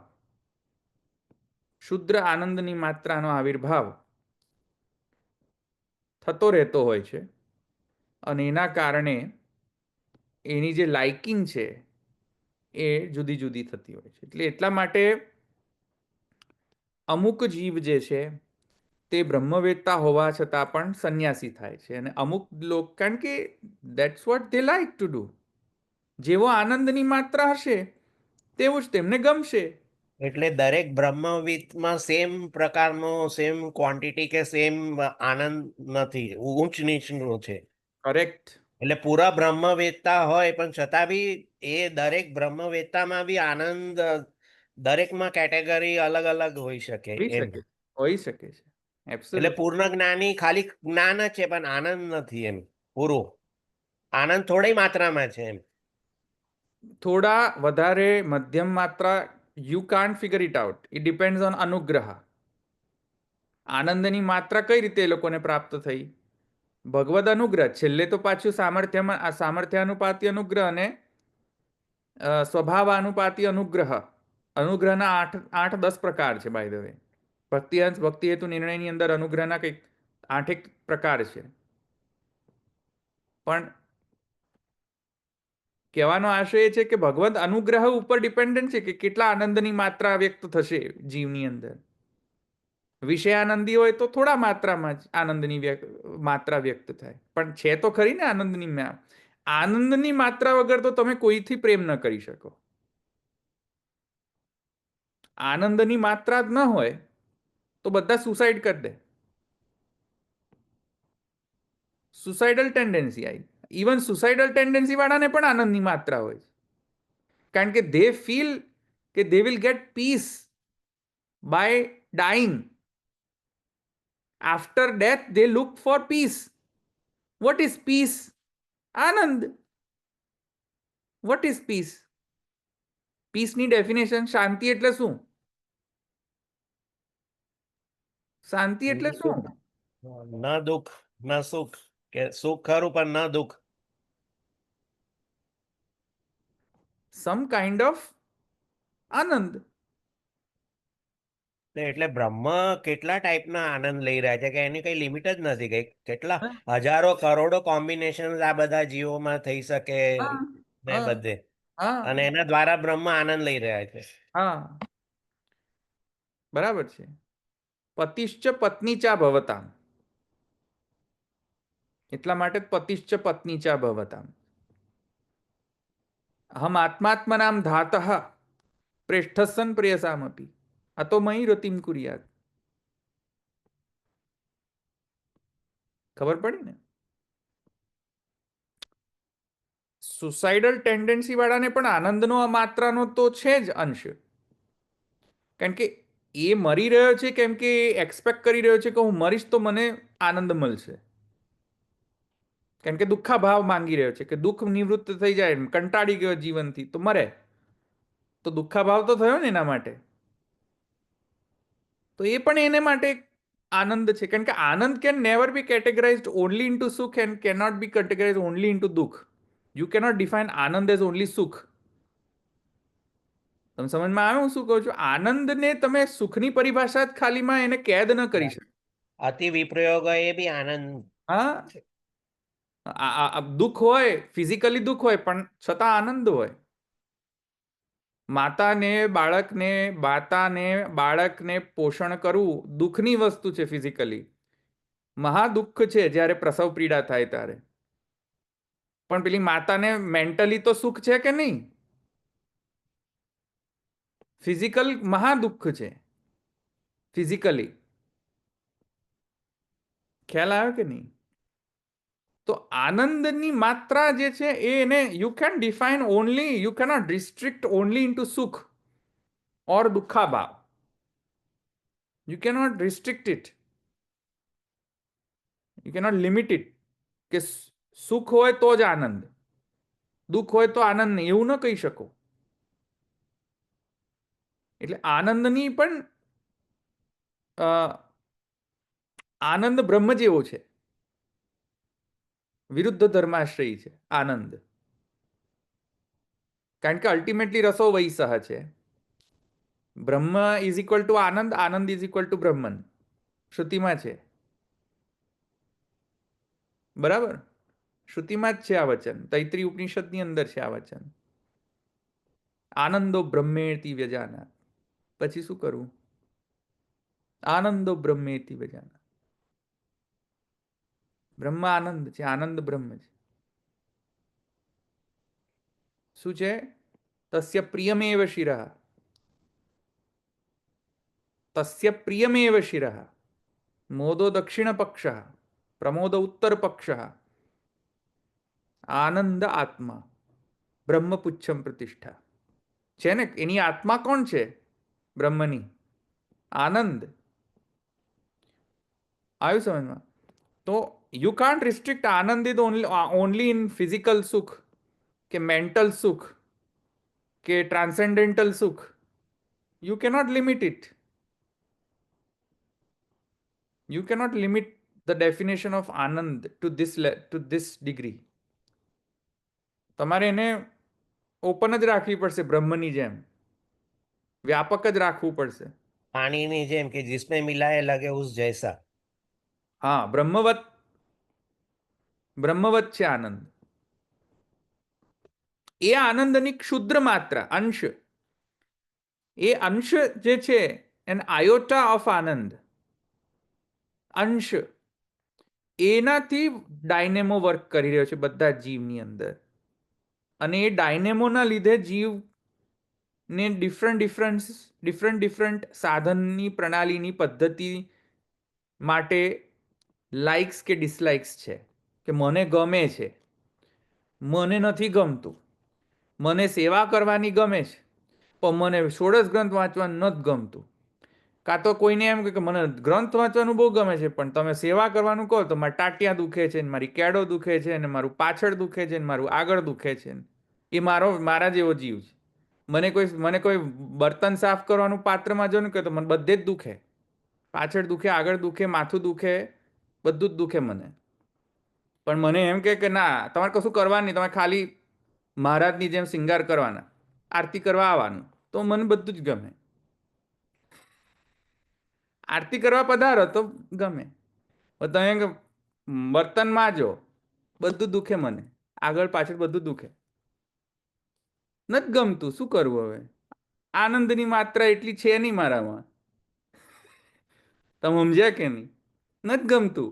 શુદ્ર આનંદની માત્રાનો આવિર્ભાવ થતો રહેતો હોય છે. અને એના કારણે એની જે લાઇકિંગ છે એ જુદી જુદી થતી હોય છે. એટલે એટલા માટે અમુક જીવ જે છે તે બ્રહ્મવેત્તા હોવા છતાં પણ સંન્યાસી થાય છે. અને અમુક લોકો, કારણ કે that's what they like to do. જેવો આનંદની માત્રા હશે તેવું જ તેમને ગમશે. એટલે દરેક બ્રહ્મવિદમાં સેમ પ્રકારનો સેમ ક્વોન્ટિટી કે સેમ આનંદ નથી, ઊંચ નીચનું છે. કરેક્ટ. એટલે પૂરા બ્રહ્મવેત્તા હોય પણ છતાં બી એ દરેક બ્રહ્મવેત્તામાં બી આનંદ દરેકમાં કેટેગરી અલગ અલગ હોઈ શકે એમ. હોઈ શકે છે. એટલે પૂર્ણ જ્ઞાની ખાલી જ્ઞાન જ છે પણ આનંદ નથી એમ પૂરો. આનંદ થોડી માત્રામાં છે એમ. થોડા વધારે મધ્યમ માત્રા, you can't figure it out. It depends on અનુગ્રહ. આનંદની માત્રા કઈ રીતે એ લોકોને પ્રાપ્ત થઈ? ભગવદ અનુગ્રહ. છેલ્લે તો પાછું સામર્થ્યાનુપાતી અનુગ્રહ અને સ્વભાવાનુપાતી અનુગ્રહ. અનુગ્રહના 8-10 પ્રકાર છે બાય ધ વે. ભક્તિ હેતુ નિર્ણયની અંદર અનુગ્રહના કંઈક 8 પ્રકાર છે. પણ કહેવાનો આશય એ છે કે ભગવદ અનુગ્રહ ઉપર ડિપેન્ડન્ટ છે કે કેટલા આનંદની માત્રા વ્યક્ત થશે જીવની અંદર. વિષયાનંદી હોય તો થોડા માત્રામાં જ આનંદની માત્રા વ્યક્ત થાય, પણ છે તો ખરી ને આનંદની માત્રા વગર તો તમે કોઈથી પ્રેમ ન કરી શકો. આનંદની માત્રા જ ન હોય તો બધા સુસાઇડ કરી દે. સુસાઇડલ ટેન્ડન્સી આવી. ઇવન સુસાઇડલ ટેન્ડન્સી વાળાને પણ આનંદની માત્રા હોય છે, કારણ કે દે ફીલ કે they will get peace by dying. After death, they look for peace. What is peace? Anand. What is peace? Peace ની ડેફિનેશન શાંતિ એટલે શું? શાંતિ એટલે શું? ન દુઃખ ન સુખ, કે સુખ ખરું પણ ન દુઃખ. Some kind of આનંદ. એટલે બ્રહ્મ કેટલા ટાઈપના આનંદ લઈ રહ્યા છે કે એની કઈ લિમિટ જ નથી, કઈ કેટલા હજારો કરોડો કોમ્બિનેશન આ બધા જીવોમાં થઈ શકે ને બધે, અને એના દ્વારા બ્રહ્મ આનંદ લઈ રહ્યા છે. હા, બરાબર છે. પતિશ્ચ પત્નીચા ભવતામ, એટલા માટે પતિશ્ચ પત્નીચા ભવતામ. અહમ આત્માત્મનામ ધાતઃ પ્રેષ્ઠસન પ્રેયસામપી અતો મયી રતિમ કુર્યાત. ખબર પડી ને? સુસાઇડલ ટેન્ડન્સી વાળાને પણ આનંદનો માત્રાનો તો છે જ અંશ, કારણ કે એ મરી રહ્યો છે કેમ કે એક્સપેક્ટ કરી રહ્યો છે કે હું મરીશ તો મને આનંદ મળશે, કારણ કે દુઃખાભાવ માંગી રહ્યો છે કે દુઃખ નિવૃત્ત થઈ જાય, કંટાળી ગયો જીવનથી તો મરે, તો દુઃખાભાવ તો થયો ને એના માટે. તો એ પણ એને માટે આનંદ છે, કારણ કે anand can never be categorized only into sukh and cannot be categorize only into dukh. You cannot define anand as only sukh. તમે સમજમાં આવે હું શું કહું છું? આનંદને તમે સુખની પરિભાષા જ ખાલીમાં એને કેદ ન કરી શકો. અતિ વિપ્રયોગ એ બી આનંદ. હા, દુઃખ હોય, ફિઝિકલી દુઃખ હોય પણ છતાં આનંદ હોય. માતાને બાળકને પોષણ કરવું દુઃખની વસ્તુ છે ફિઝિકલી. મહાદુઃખ છે જ્યારે પ્રસવ પીડા થાય ત્યારે. પણ પેલી માતાને મેન્ટલી તો સુખ છે કે નહીં? ફિઝિકલ મહાદુઃખ છે ફિઝિકલી. ખ્યાલ આવ્યો કે નહીં? તો આનંદની માત્રા જે છે એને you can define only, you cannot restrict only into sukh or dukhabhav. You cannot restrict it, you cannot limit it કે સુખ હોય તો જ આનંદ, દુઃખ હોય તો આનંદ નહીં, એવું ન કહી શકો. એટલે આનંદની પણ આનંદ બ્રહ્મ જેવો છે, વિરુદ્ધ ધર્માશ્રયી છે આનંદ, કારણ કે અલ્ટિમેટલી રસો વૈસહ છે. Brahm is equal to anand, anand is equal to Brahman, શ્રુતિમાં છે. બરાબર? શ્રુતિમાં જ છે આ વચન, તૈત્રી ઉપનિષદની અંદર છે આ વચન. આનંદો બ્રહ્મેતિ વ્યજાના. પછી શું કરવું? આનંદો બ્રહ્મેતિ વ્યજાના. બ્રહ્મ આનંદ છે, આનંદ બ્રહ્મ છે. શું છે? તસ્ય પ્રિયમેવ શિરઃ, તસ્ય પ્રિયમેવ શિરઃ, મોદો દક્ષિણ પક્ષ, પ્રમોદ ઉત્તર પક્ષ, આનંદ આત્મા બ્રહ્મ પુચ્છમ પ્રતિષ્ઠા. છે ને? એની આત્મા કોણ છે? બ્રહ્મની આનંદ. આવ્યું સમજમાં? તો you can't restrict Anand is only in physical સુખ કે મેન્ટલ સુખ કે ટ્રાન્સેન્ડેન્ટલ સુખ. You cannot limit it. You cannot limit the definition of Anand to this degree. તમારે એને ઓપન જ રાખવી પડશે, બ્રહ્મની જેમ વ્યાપક જ રાખવું પડશે. પાણીની જેમ કે જિસમે મિલાય લગે ઉસ જૈસા. હા, બ્રહ્મવત છે આનંદ. એ આનંદની ક્ષુદ્ર માત્રા, અંશ, એ અંશ જે છે એન આયોટા ઓફ આનંદ, અંશ એનાથી ડાયનેમો વર્ક કરી રહ્યો છે બધા જીવની અંદર, અને એ ડાયનેમોના લીધે જીવને ડિફરન્ટ સાધનની પ્રણાલીની પદ્ધતિ માટે લાઇક્સ કે ડિસલાઇક્સ છે, કે મને ગમે છે, મને નથી ગમતું, મને સેવા કરવાની ગમે છે પણ મને ષોડશ ગ્રંથ વાંચવાનું નથી ગમતું. કાં તો કોઈને એમ કે મને ગ્રંથ વાંચવાનું બહુ ગમે છે પણ તમે સેવા કરવાનું કહો તો મારા ટાટિયા દુખે છે ને મારી કેડો દુખે છે ને મારું પાછળ દુખે છે ને મારું આગળ દુખે છે ને. એ મારા જેવો જીવ છે. મને કોઈ બર્તન સાફ કરવાનું પાત્રમાં જો ને કે તો મને બધે જ દુખે, પાછળ દુખે, આગળ દુખે, માથું દુખે, બધું જ દુખે મને. પણ મને એમ કે ના, તમારે કશું કરવાનું નહીં, તમારે ખાલી મહારાજની જેમ શિંગાર કરવાના, આરતી કરવા આવવાનું, તો મને બધું જ ગમે. આરતી કરવા પધારો તો ગમે. તમે બર્તન માજો, બધું દુખે મને, આગળ પાછળ બધું દુખે, નથી ગમતું. શું કરવું હવે? આનંદની માત્રા એટલી છે નહીં મારામાં. તમે સમજ્યા કે નહીં? નથી ગમતું.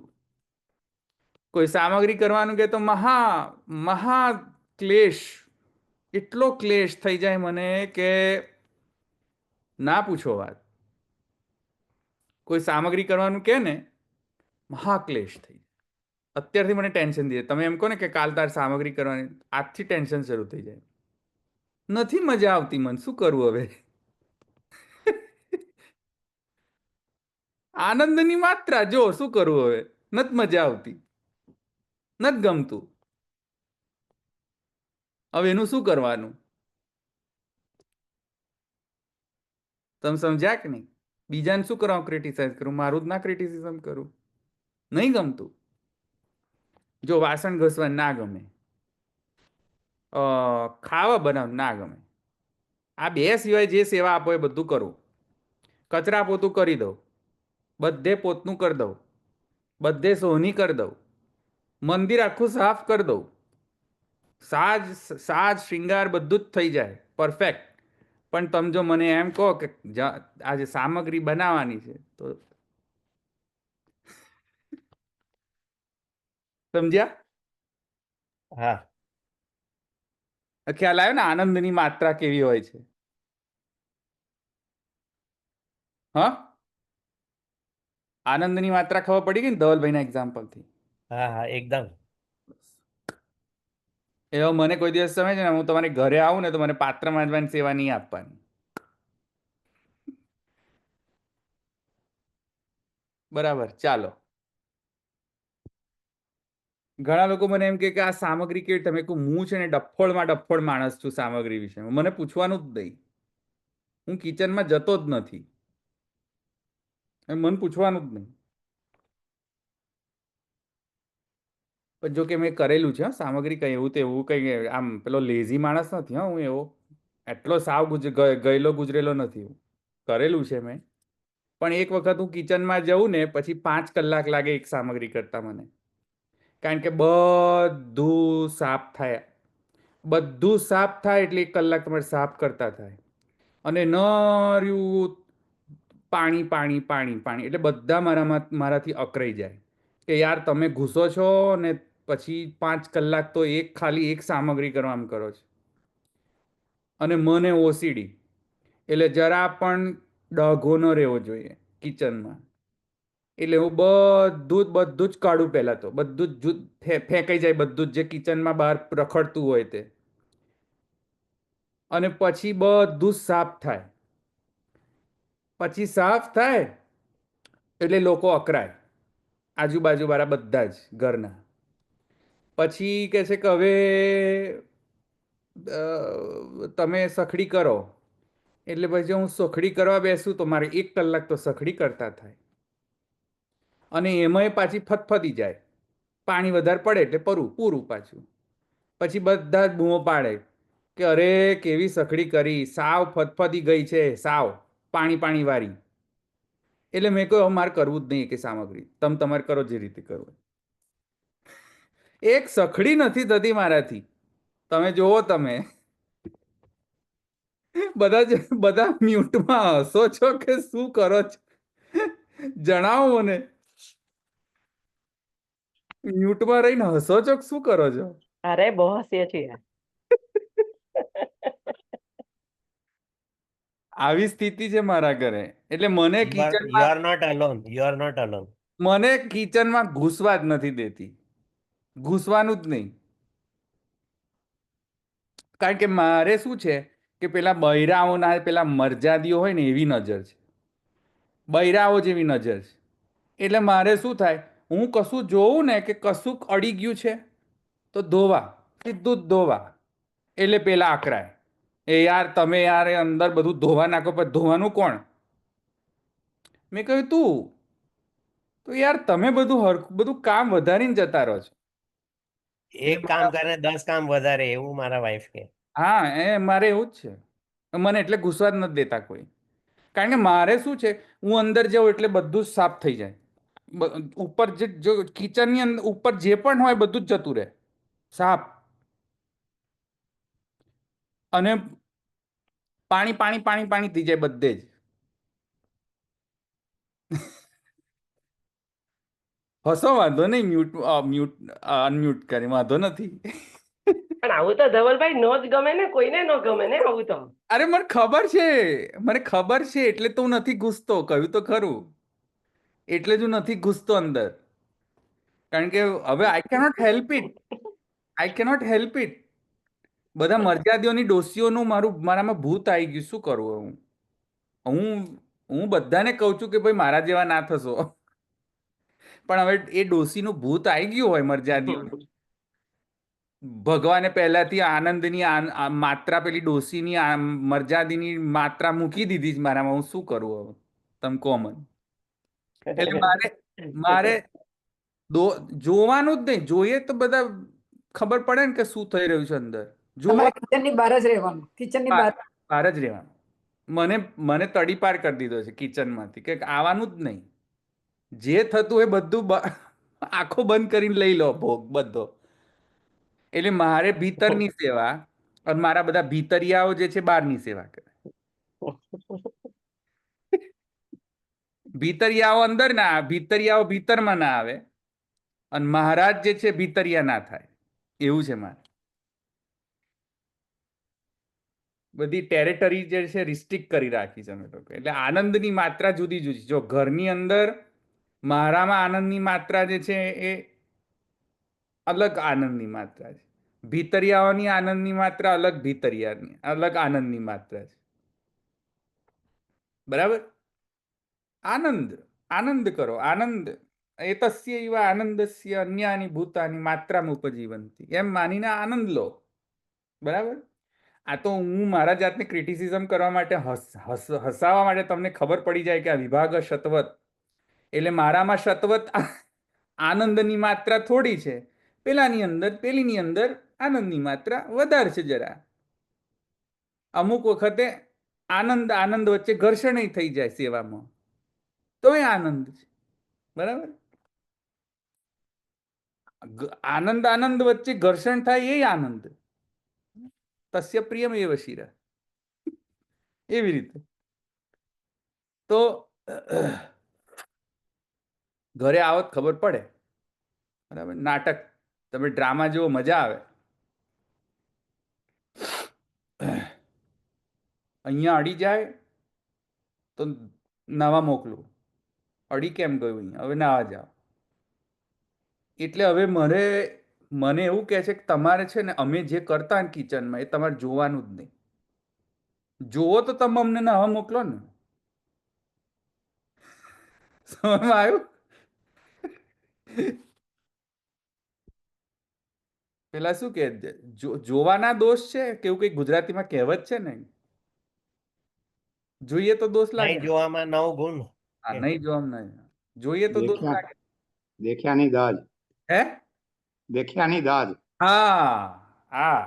કોઈ સામગ્રી કરવાનું કે તો મહા ક્લેશ, એટલો ક્લેશ થઈ જાય મને કે ના પૂછો વાત. કોઈ સામગ્રી કરવાનું કે ને મહાક્લેશ થઈ જાય. અત્યારથી મને ટેન્શન દે. તમે એમ કહો ને કે કાલ તાર સામગ્રી કરવાની, આજથી ટેન્શન શરૂ થઈ જાય. નથી મજા આવતી મને, શું કરવું હવે? આનંદની માત્રા જો, શું કરવું હવે? નથી મજા આવતી, નથી ગમતું. હવે એનું શું કરવાનું? તમે સમજ્યા કે નહીં? બીજાને શું કરવા ક્રિટિસાઇઝ કરું? મારું જ ના ક્રિટિસિઝમ કરું? નહીં ગમતું. જો વાસણ ઘસવા ના ગમે, ખાવા બનાવ ના ગમે, આ બે સિવાય જે સેવા આપો એ બધું કરું. કચરા પોતું કરી દઉં, બધે પોતનું કરી દઉં, બધે સોની કરી દઉં, મંદિર આખું સાફ કરી દઉં, સાજ શૃંગાર બધું જ થઈ જાય પરફેક્ટ. પણ તમે જો મને એમ કહો કે આજે સામગ્રી બનાવવાની છે તો સમજ્યા? હા, ખ્યાલ આવ્યો ને આનંદની માત્રા કેવી હોય છે? હા, આનંદની માત્રા ખબર પડી ગઈ ને ધવલભાઈના એક્ઝામ્પલથી? હા, હા, એકદમ. એવો મને કોઈ દિવસ સમય છે ને, હું તમારે ઘરે આવું ને તો મને પાત્ર માંજવાની સેવા નહીં આપવાની. બરાબર, ચાલો. ઘણા લોકો મને એમ કે આ સામગ્રી કેવી, તમે કહું હું છે ને ડફોડ માણસ છું સામગ્રી વિશે. મને પૂછવાનું જ નહીં, હું કિચનમાં જતો જ નથી, મને પૂછવાનું જ નહીં. પણ જો કે મેં કરેલું છે સામગ્રી, કઈ એવું તેવું કઈ આમ પેલો લેઝી માણસ નથી. હા, હું એવો એટલો સાવ ગયેલો ગુજરેલો નથી. કરેલું છે મેં. પણ એક વખત હું કિચનમાં જઉં ને પછી 5 કલાક લાગે એક સામગ્રી કરતા મને. કારણ કે બધું સાફ થાય, બધું સાફ થાય એટલે 1 કલાક તમારે સાફ કરતા થાય. અને ન રહ્યું પાણી પાણી પાણી પાણી, એટલે બધા મારાથી અકરાઈ જાય કે યાર તમે ઘૂસો છો ને પછી 5 કલાક તો ખાલી એક સામગ્રી કરવામાં કરો છો. અને મને ઓસીડી, એટલે જરા પણ ડઘો ન રહેવો જોઈએ કિચનમાં. એટલે હું બધું જ કાઢું. પહેલાં તો બધું જ ફેંકાઈ જાય, બધું જ જે કિચનમાં બહાર રખડતું હોય તે. અને પછી બધું સાફ થાય. પછી સાફ થાય એટલે લોકો અકરાય, આજુબાજુવાળા બધા જ ઘરના. પછી કહે છે કે હવે તમે સખડી કરો. એટલે પછી હું સખડી કરવા બેસું તો મારે 1 કલાક તો સખડી કરતા થાય. અને એમાંય પાછી ફતફતી જાય, પાણી વધારે પડે એટલે પૂરું પાછું. પછી બધા જ બૂમો પાડે કે અરે કેવી સખડી કરી, સાવ ફતફતી ગઈ છે, સાવ પાણી વાળી. એટલે મેં કહ્યું મારે કરવું જ નહીં કે સામગ્રી, તમે તમારે કરો જે રીતે કરવું. એક સખડી નથી થતી મારાથી. તમે જોવો, તમે બધા મ્યુટમાં હસો છો કે શું કરો છો? જણાવો મને. મ્યુટમાં રહીને હસો છો કે શું કરો છો? અરે બહુ હસીએ છીએ. આવી સ્થિતિ છે મારા ઘરે. એટલે મને યુ કિચનમાં are not alone, you are not alone. મને કિચનમાં ઘૂસવા જ નથી દેતી. ઘૂસવાનું જ નહીં. કારણ કે મારે શું છે કે પેલા બૈરાઓના પેલા મરજાદીઓ હોય ને એવી નજર છે. બૈરાઓ જેવી નજર છે. એટલે મારે શું થાય, હું કશું જોઉં ને કે કશુંક અડી ગયું છે તો ધોવા, સીધું જ ધોવા. એટલે પેલા આકરાય, એ યાર તમે યાર એ અંદર બધું ધોવા નાખો, પણ ધોવાનું કોણ? મેં કહ્યું તું. તો યાર તમે બધું કામ વધારીને જતા રહો છો. એક કામ કરે 10 કામ વધારે, એવું મારા વાઈફ કે. હા, મારે એવું જ છે. મને એટલે ઘૂસવા જ નથી દેતા કોઈ. કારણ કે મારે શું છે, હું અંદર જાઉં એટલે બધું જ સાફ થઈ જાય. ઉપર જો કિચનની અંદર ઉપર જે પણ હોય બધું જ જતું રહે સાફ. અને પાણી પાણી પાણી પાણી થઈ જાય બધે જ. હસો, વાંધો નહીં. અનમ્યુટ કરી વાંધો નથી. પણ આવું તો ધવલભાઈ નો જ ગમે ને, કોઈને નો ગમે ને આવું તો. અરે મને ખબર છે, મને ખબર છે, એટલે તો હું નથી ઘૂસતો. કહ્યું તો ખરું, એટલે જ હું નથી ઘૂસતો અંદર. કારણ કે હવે આઈ cannot help it. I cannot help it. બધા મર્યાદીઓની ડોસીઓનું મારામાં ભૂત આવી ગયું. શું કરવું હું? હું બધાને કહું છું કે ભાઈ મારા જેવા ના થશો. પણ હવે એ ડોસીનું ભૂત આવી ગયું હોય મર્યાદીઓનું. ભગવાને પહેલાથી આનંદની માત્રા પેલી ડોસીની મર્યાદીની માત્રા મૂકી દીધી છે મારામાં. હું શું કરું હવે? તમે કહો મને. એટલે મારે જોવાનું જ નહીં. જોઈએ તો બધા ખબર પડે ને કે શું થઈ રહ્યું છે અંદર. તમારે કિચનની બહાર જ રહેવાનું, કિચનની બહાર. બહાર જ રહેવાનું. મને તડીપાર કરી દીધો છે કિચનમાંથી કે આવવાનું જ નહીં. જે થતું એ બધું આંખો બંધ કરીને લઈ લો ભોગ બધો. એટલે મારે ભીતરની સેવા અને મારા બધા ભીતરિયાઓ જે છે બહારની સેવા કરે. ભીતરિયાઓ અંદર ના આવે, ભીતરિયાઓ ભીતરમાં ના આવે, અને મહારાજ જે છે ભીતરિયા ના થાય. એવું છે મારે. બધી ટેરેટરી જે છે રિસ્ટ્રિક્ટ કરી રાખી છે અમે લોકો. એટલે આનંદની માત્રા જુદી જુદી. જો ઘરની અંદર મારામાં આનંદની માત્રા જે છે એ અલગ આનંદની માત્રા છે. ભીતરિયાઓની આનંદની માત્રા અલગ, ભીતરિયાની અલગ આનંદની માત્રા છે. બરાબર? આનંદ આનંદ કરો. આનંદ એતસ્ય એવા આનંદસ્ય અન્યાની ભૂતાની માત્રામાં ઉપજીવંતી. એમ માનીને આનંદ લો. બરાબર? આ તો હું મારા જાતને ક્રિટિસિઝમ કરવા માટે, હસાવવા માટે તમને ખબર પડી જાય કે આ વિભાગ શતવત. એટલે મારામાં શતવત આનંદની માત્રા થોડી છે. પેલીની અંદર આનંદની માત્રા વધારે છે જરા. અમુક વખતે આનંદ વચ્ચે ઘર્ષણ થઈ જાય સેવામાં, તો એ આનંદ છે. બરાબર? આનંદ વચ્ચે ઘર્ષણ થાય એ આનંદ. તસ્ય પ્રિયમ એવ શિર. એવી રીતે. તો ઘરે આવત ખબર પડે. બરાબર? નાટક તમે ડ્રામા જેવો મજા આવે. અહીંયા અડી જાય તો નાવા મોકલું. અડી કેમ ગયું અહીંયા? હવે નાવા જાઓ. એટલે હવે મને એવું કહે છે કે તમારે છે ને, અમે જે કરતા ને કિચનમાં એ તમારે જોવાનું જ નહીં. જોવો તો તમે અમને નાવા મોકલો ને. સમજમાં આવ્યું? પેલા શું કે જોવાના દોષ છે કે એવું કઈ ગુજરાતીમાં કહેવત છે ને, જોઈએ તો દોષ લાગે. નહીં જોવામાં 9 ગુણ. હા, નહીં જોવામાં નહીં. જોઈએ તો દોષ લાગે. દેખ્યાની દાદ. હે? દેખ્યાની દાદ. હા હા.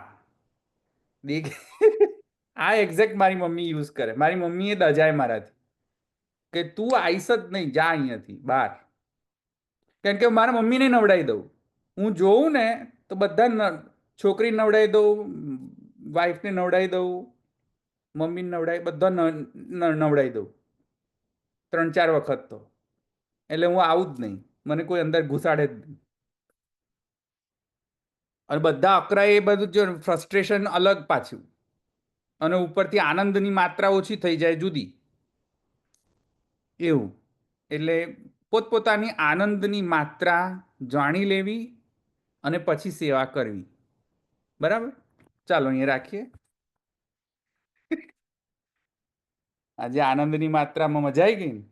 આ એક્ઝેક્ટ મારી મમ્મી યુઝ કરે. મારી મમ્મી એ દજાય મારાથી કે તું આઈસ જ નહીં, જા અહીંયાથી બહાર. કારણ કે મારા મમ્મીને નવડાવી દઉં. હું જોઉં ને તો બધા છોકરીને નવડાવી દઉં, વાઈફને નવડાવી દઉં, મમ્મીને નવડાવી, બધા નવડાવી દઉં 3-4 વખત તો. એટલે હું આવું જ નહીં. મને કોઈ અંદર ઘુસાડે જ નહીં. અને બધા અકરાય એ બધું જો ફ્રસ્ટ્રેશન અલગ પાછું, અને ઉપરથી આનંદની માત્રા ઓછી થઈ જાય જુદી, એવું. એટલે પોતપોતાની આનંદની માત્રા જાણી લેવી અને પછી સેવા કરવી. બરાબર, ચાલો અહીંયા રાખીએ. આજે આનંદની માત્રામાં મજા આવી ગઈ ને?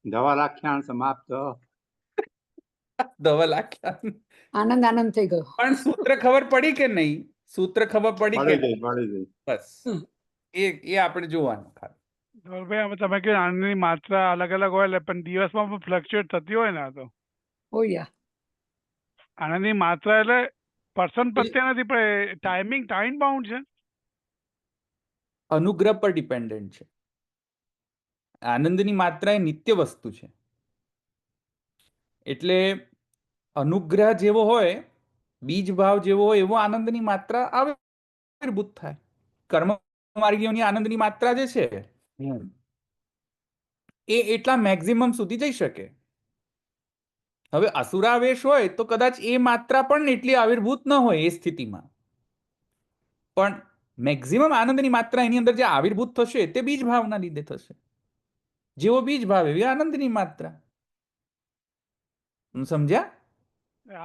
ધવલાખ્યાન સમાપ્ત. ધવલ આખ્યાન. આનંદ આનંદ થઈ ગયો. પણ સૂત્ર ખબર પડી કે નહીં? સૂત્ર ખબર પડી કે નહીં? પડી ગઈ. બસ એ આપણે જોવાનું ખાલી. ધવલભાઈ હવે તમે કહ્યું આનંદની માત્રા અલગ અલગ હોય એટલે પણ દિવસમાં પણ ફ્લક્ચ્યુએટ થતી હોય ને આ તો. ઓ યા આનંદની માત્રા એટલે પર્સન પ્રત્યે નથી પણ ટાઈમ બાઉન્ડ છે. અનુગ્રહ પર ડિપેન્ડન્ટ છે. આનંદની માત્રા એ નિત્ય વસ્તુ છે. એટલે અનુગ્રહ જેવો હોય, બીજ ભાવ જેવો હોય, એવો આનંદની માત્રા આવિર્ભૂત થાય. કર્મ માર્ગીઓની આનંદની માત્રા જે છે એ એટલા મેક્સિમમ સુધી જઈ શકે. હવે અસુરાવેશ હોય તો કદાચ એ માત્રા પણ એટલી આવિર્ભૂત ન હોય એ સ્થિતિમાં, પણ મેક્સિમમ આનંદની માત્રા એની અંદર જે આવિર્ભૂત થશે તે બીજ ભાવના લીધે થશે. જેવો બીજ ભાવ એવી આનંદની માત્રા. સમજ્યા?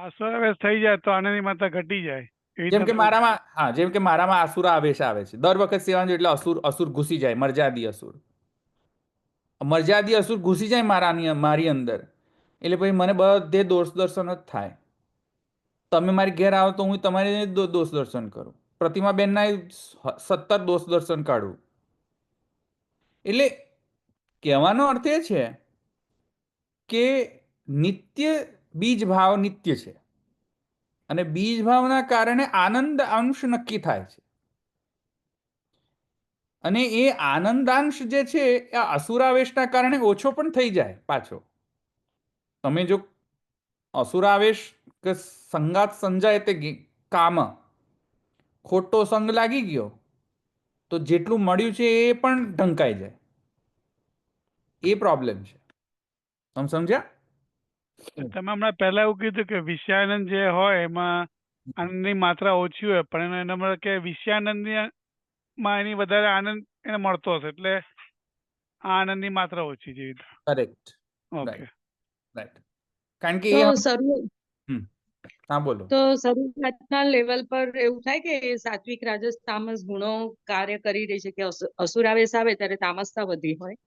આશ્વર્ય થઈ જાય તો આનંદની માત્રા ઘટી જાય. જેમ કે મારામાં આસુરા આવેશ આવે છે દર વખત સેવાનું, એટલે અસુર ઘૂસી જાય, મર્યાદી અસુર ઘૂસી જાય મારી અંદર, એટલે પછી મને બધે દોષ દર્શન જ થાય. તમે મારી ઘેર આવો તો હું તમારે દોષ દર્શન કરું, પ્રતિમા બેનના સતત દોષ દર્શન કાઢું. એટલે કહેવાનો અર્થ એ છે કે નિત્ય બીજ ભાવ નિત્ય છે, અને બીજ ભાવના કારણે આનંદ અંશ નક્કી થાય છે. અને એ આનંદાંશ જે છે એ અસુરાવેશના કારણે ઓછો પણ થઈ જાય પાછો. તમે જો અસુરાવેશ કે સંગાત સંજાય તે કામ, ખોટો સંગ લાગી ગયો તો જેટલું મળ્યું છે એ પણ ઢંકાઈ જાય. એ પ્રોબ્લેમ છે. તમે સમજ્યા? તમે હમણાં પહેલા એવું કીધું કે વિષયાનંદ જે હોય એમાં આનંદની માત્રા ઓછી હોય, પણ એના મતલબ કે વિષયાનંદની માં એની વધારે આનંદ એને મળતો હશે, એટલે આ આનંદની માત્રા ઓછી જેવી રીતે. કરેક્ટ. ઓકે. રાઈટ. કારણ કે હા બોલો. તો શરૂઆતના લેવલ પર એવું થાય કે સાત્વિક રાજસ તામસ ગુણો કાર્ય કરી રહી છે, કે અસુરાવેશ આવે ત્યારે તામસતા વધી હોય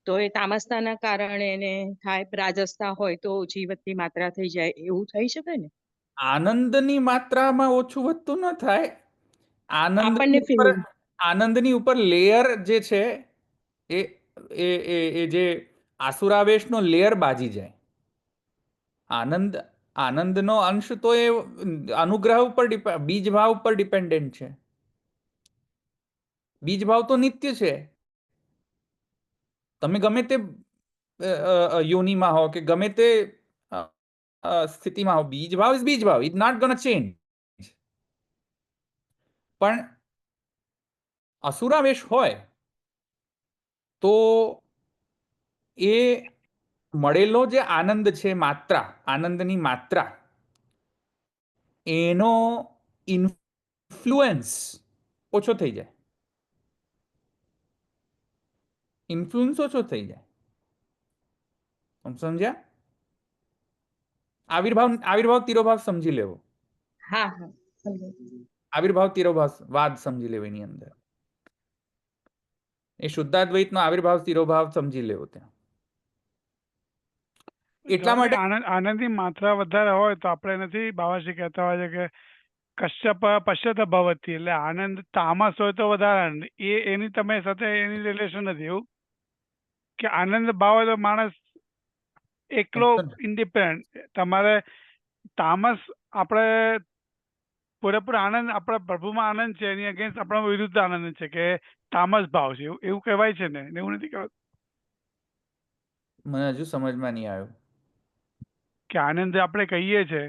તો એ તામસતાના કારણે એને થાય, રાજસતા હોય તો ઓછી વધતી માત્રા થઈ જાય, એવું થઈ શકે ને? આનંદની માત્રામાં ઓછું વધતું ન થાય. આપણને આનંદની ઉપર લેયર જે છે એ જે આસુરાવેશનો લેયર બાજી જાય. આનંદનો અંશ તો એ અનુગ્રહ ઉપર બીજ ભાવ ઉપર ડિપેન્ડન્ટ છે. બીજ ભાવ તો નિત્ય છે. તમે ગમે તે યોનિમાં હો કે ગમે તે સ્થિતિમાં હો, બીજ ભાવ ઇઝ બીજ ભાવ, ઇટ નોટ ગોના ચેન્જ. પણ અસુરાવેશ હોય તો એ મળેલો જે આનંદ છે, આનંદની માત્રા, એનો ઇન્ફ્લુએન્સ ઓછો થઈ જાય. ઇન્ફ્લુઅન્સ ઓછો થઈ જાય. સમજ્યા? આવિર્ભાવ તિરોભાવ સમજી લેવો. હા. આવિર્ભાવ તિરોભાવ વાદ સમજી લેવો. એની અંદર એ શુદ્ધાદ્વૈતનો આવિર્ભાવ તિરોભાવ સમજી લેવો. ત્યાં એટલા માટે આનંદની માત્રા વધારે હોય તો આપણે નથી, બાવાજી કહેતા હોય છે કે કશ્યપ પશ્યત ભવતી, એટલે આનંદ તામસ હોય તો વધારે આનંદ. એની તમે સાથે એની રિલેશન નથી, એવું કે આનંદ ભાવ હોય તો માણસ એકલો ઇન્ડિપેન્ડન્ટ. તમારે તામસ આપણે પૂરેપૂરો આનંદ, આપણા પ્રભુમાં આનંદ છે, એની અગેન્સ્ટ આપણા વિરુદ્ધ આનંદ છે કે તામસ ભાવ છે, એવું કહેવાય છે ને? એવું નથી કહેવાતું? મને હજુ સમજમાં નહીં આવ્યું કે આનંદ આપણે કહીએ છીએ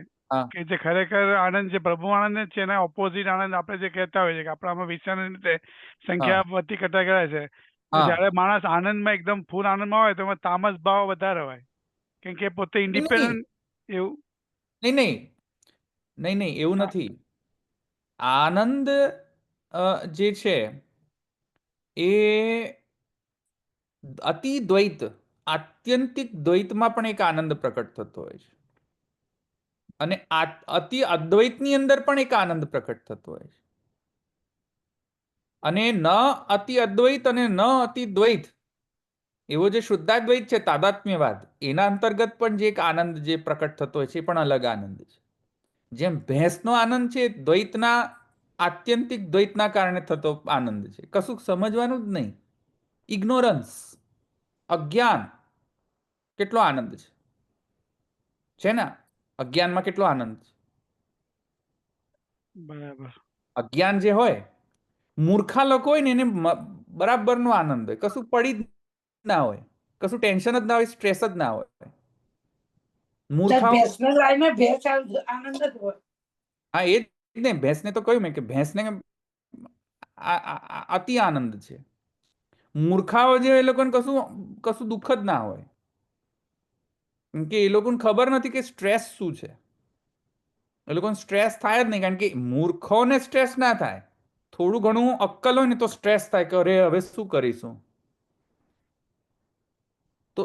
કે જે ખરેખર આનંદ છે પ્રભુ આનંદ જ છે, એના ઓપોઝિટ આનંદ આપણે જે કહેતા હોઈએ છીએ કે આપણામાં વિષયની રીતે સંખ્યા વધતી ઘટા કરે છે. જયારે માણસ આનંદમાં એકદમ ફૂલ આનંદમાં હોય તો એમાં તામસ ભાવ વધારે હોય, કેમ કે પોતે ઇન્ડિપેન્ડન્ટ. એવું નહીં. નહીં નહીં, એવું નથી. આનંદ જે છે એ અતિ દ્વૈત, આત્યંતિક દ્વૈતમાં પણ એક આનંદ પ્રકટ થતો હોય છે, અને અતિ અદ્વૈતની અંદર પણ એક આનંદ પ્રકટ થતો હોય છે. અને ન અતિ અદ્વૈત અને ન અતિ દ્વૈત એવો જે શુદ્ધાદ્વૈત છે, તાદાત્મ્યવાદ, એના અંતર્ગત પણ જે એક આનંદ જે પ્રકટ થતો હોય છે એ પણ અલગ આનંદ છે. જેમ ભેંસનો આનંદ છે દ્વૈતના, આત્યંતિક દ્વૈતના કારણે થતો આનંદ છે. કશું સમજવાનું જ નહીં. ઇગ્નોરન્સ, અજ્ઞાન, કેટલો આનંદ છે ને? અજ્ઞાનમાં કેટલો આનંદ છે. બરાબર. અજ્ઞાન જે હોય, મૂર્ખા લોકો હોય ને એને બરાબરનો આનંદ હોય, કશું પડી જ ના હોય, કશું ટેન્શન જ ના હોય, સ્ટ્રેસ જ ના હોય. મૂર્ખા, ભેંસને લાઈને ભેંસ આનંદ જ હોય. હા એ જ ને, ભેંસને તો કહ્યું મેં કે ભેંસને અતિ આનંદ છે. મૂર્ખાઓ જે એ લોકોને કશું દુઃખ જ ના હોય, કેમ કે એ લોકોને ખબર નથી કે સ્ટ્રેસ શું છે. એ લોકોને સ્ટ્રેસ થાય જ નહીં, કારણ કે મૂર્ખોને સ્ટ્રેસ ના થાય. થોડું ઘણું અક્કલ હોય ને તો સ્ટ્રેસ થાય કે અરે હવે શું કરીશું. તો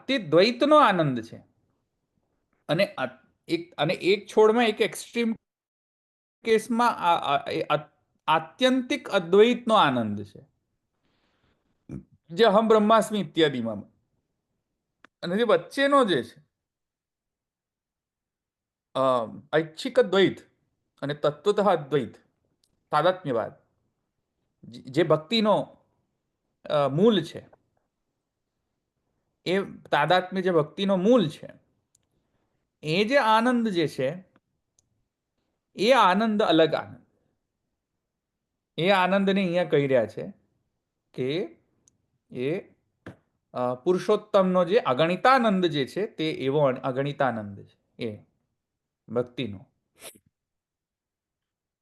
તે દ્વૈતનો આનંદ છે. અને એક છોડમાં એક એક્સ્ટ્રીમ કેસમાં આત્યંતિક અદ્વૈતનો આનંદ છે, જે અહમ બ્રહ્માસ્મિ ઇત્યાદિમાં. અને જે વચ્ચેનો જે છે ઐચ્છિક દ્વૈત અને તત્વતઃ અદ્વૈત, તાદાત્મ્યવાદ, જે ભક્તિનો મૂળ છે, એ તાદાત્મ્ય જે ભક્તિનો મૂળ છે, એ જે આનંદ જે છે એ આનંદ અલગ આનંદ. એ આનંદને અહીંયા કહી રહ્યા છે કે એ પુરુષોત્તમનો જે અગણિતાનંદ જે છે તે એવો અગણિતાનંદ છે, એ ભક્તિનો.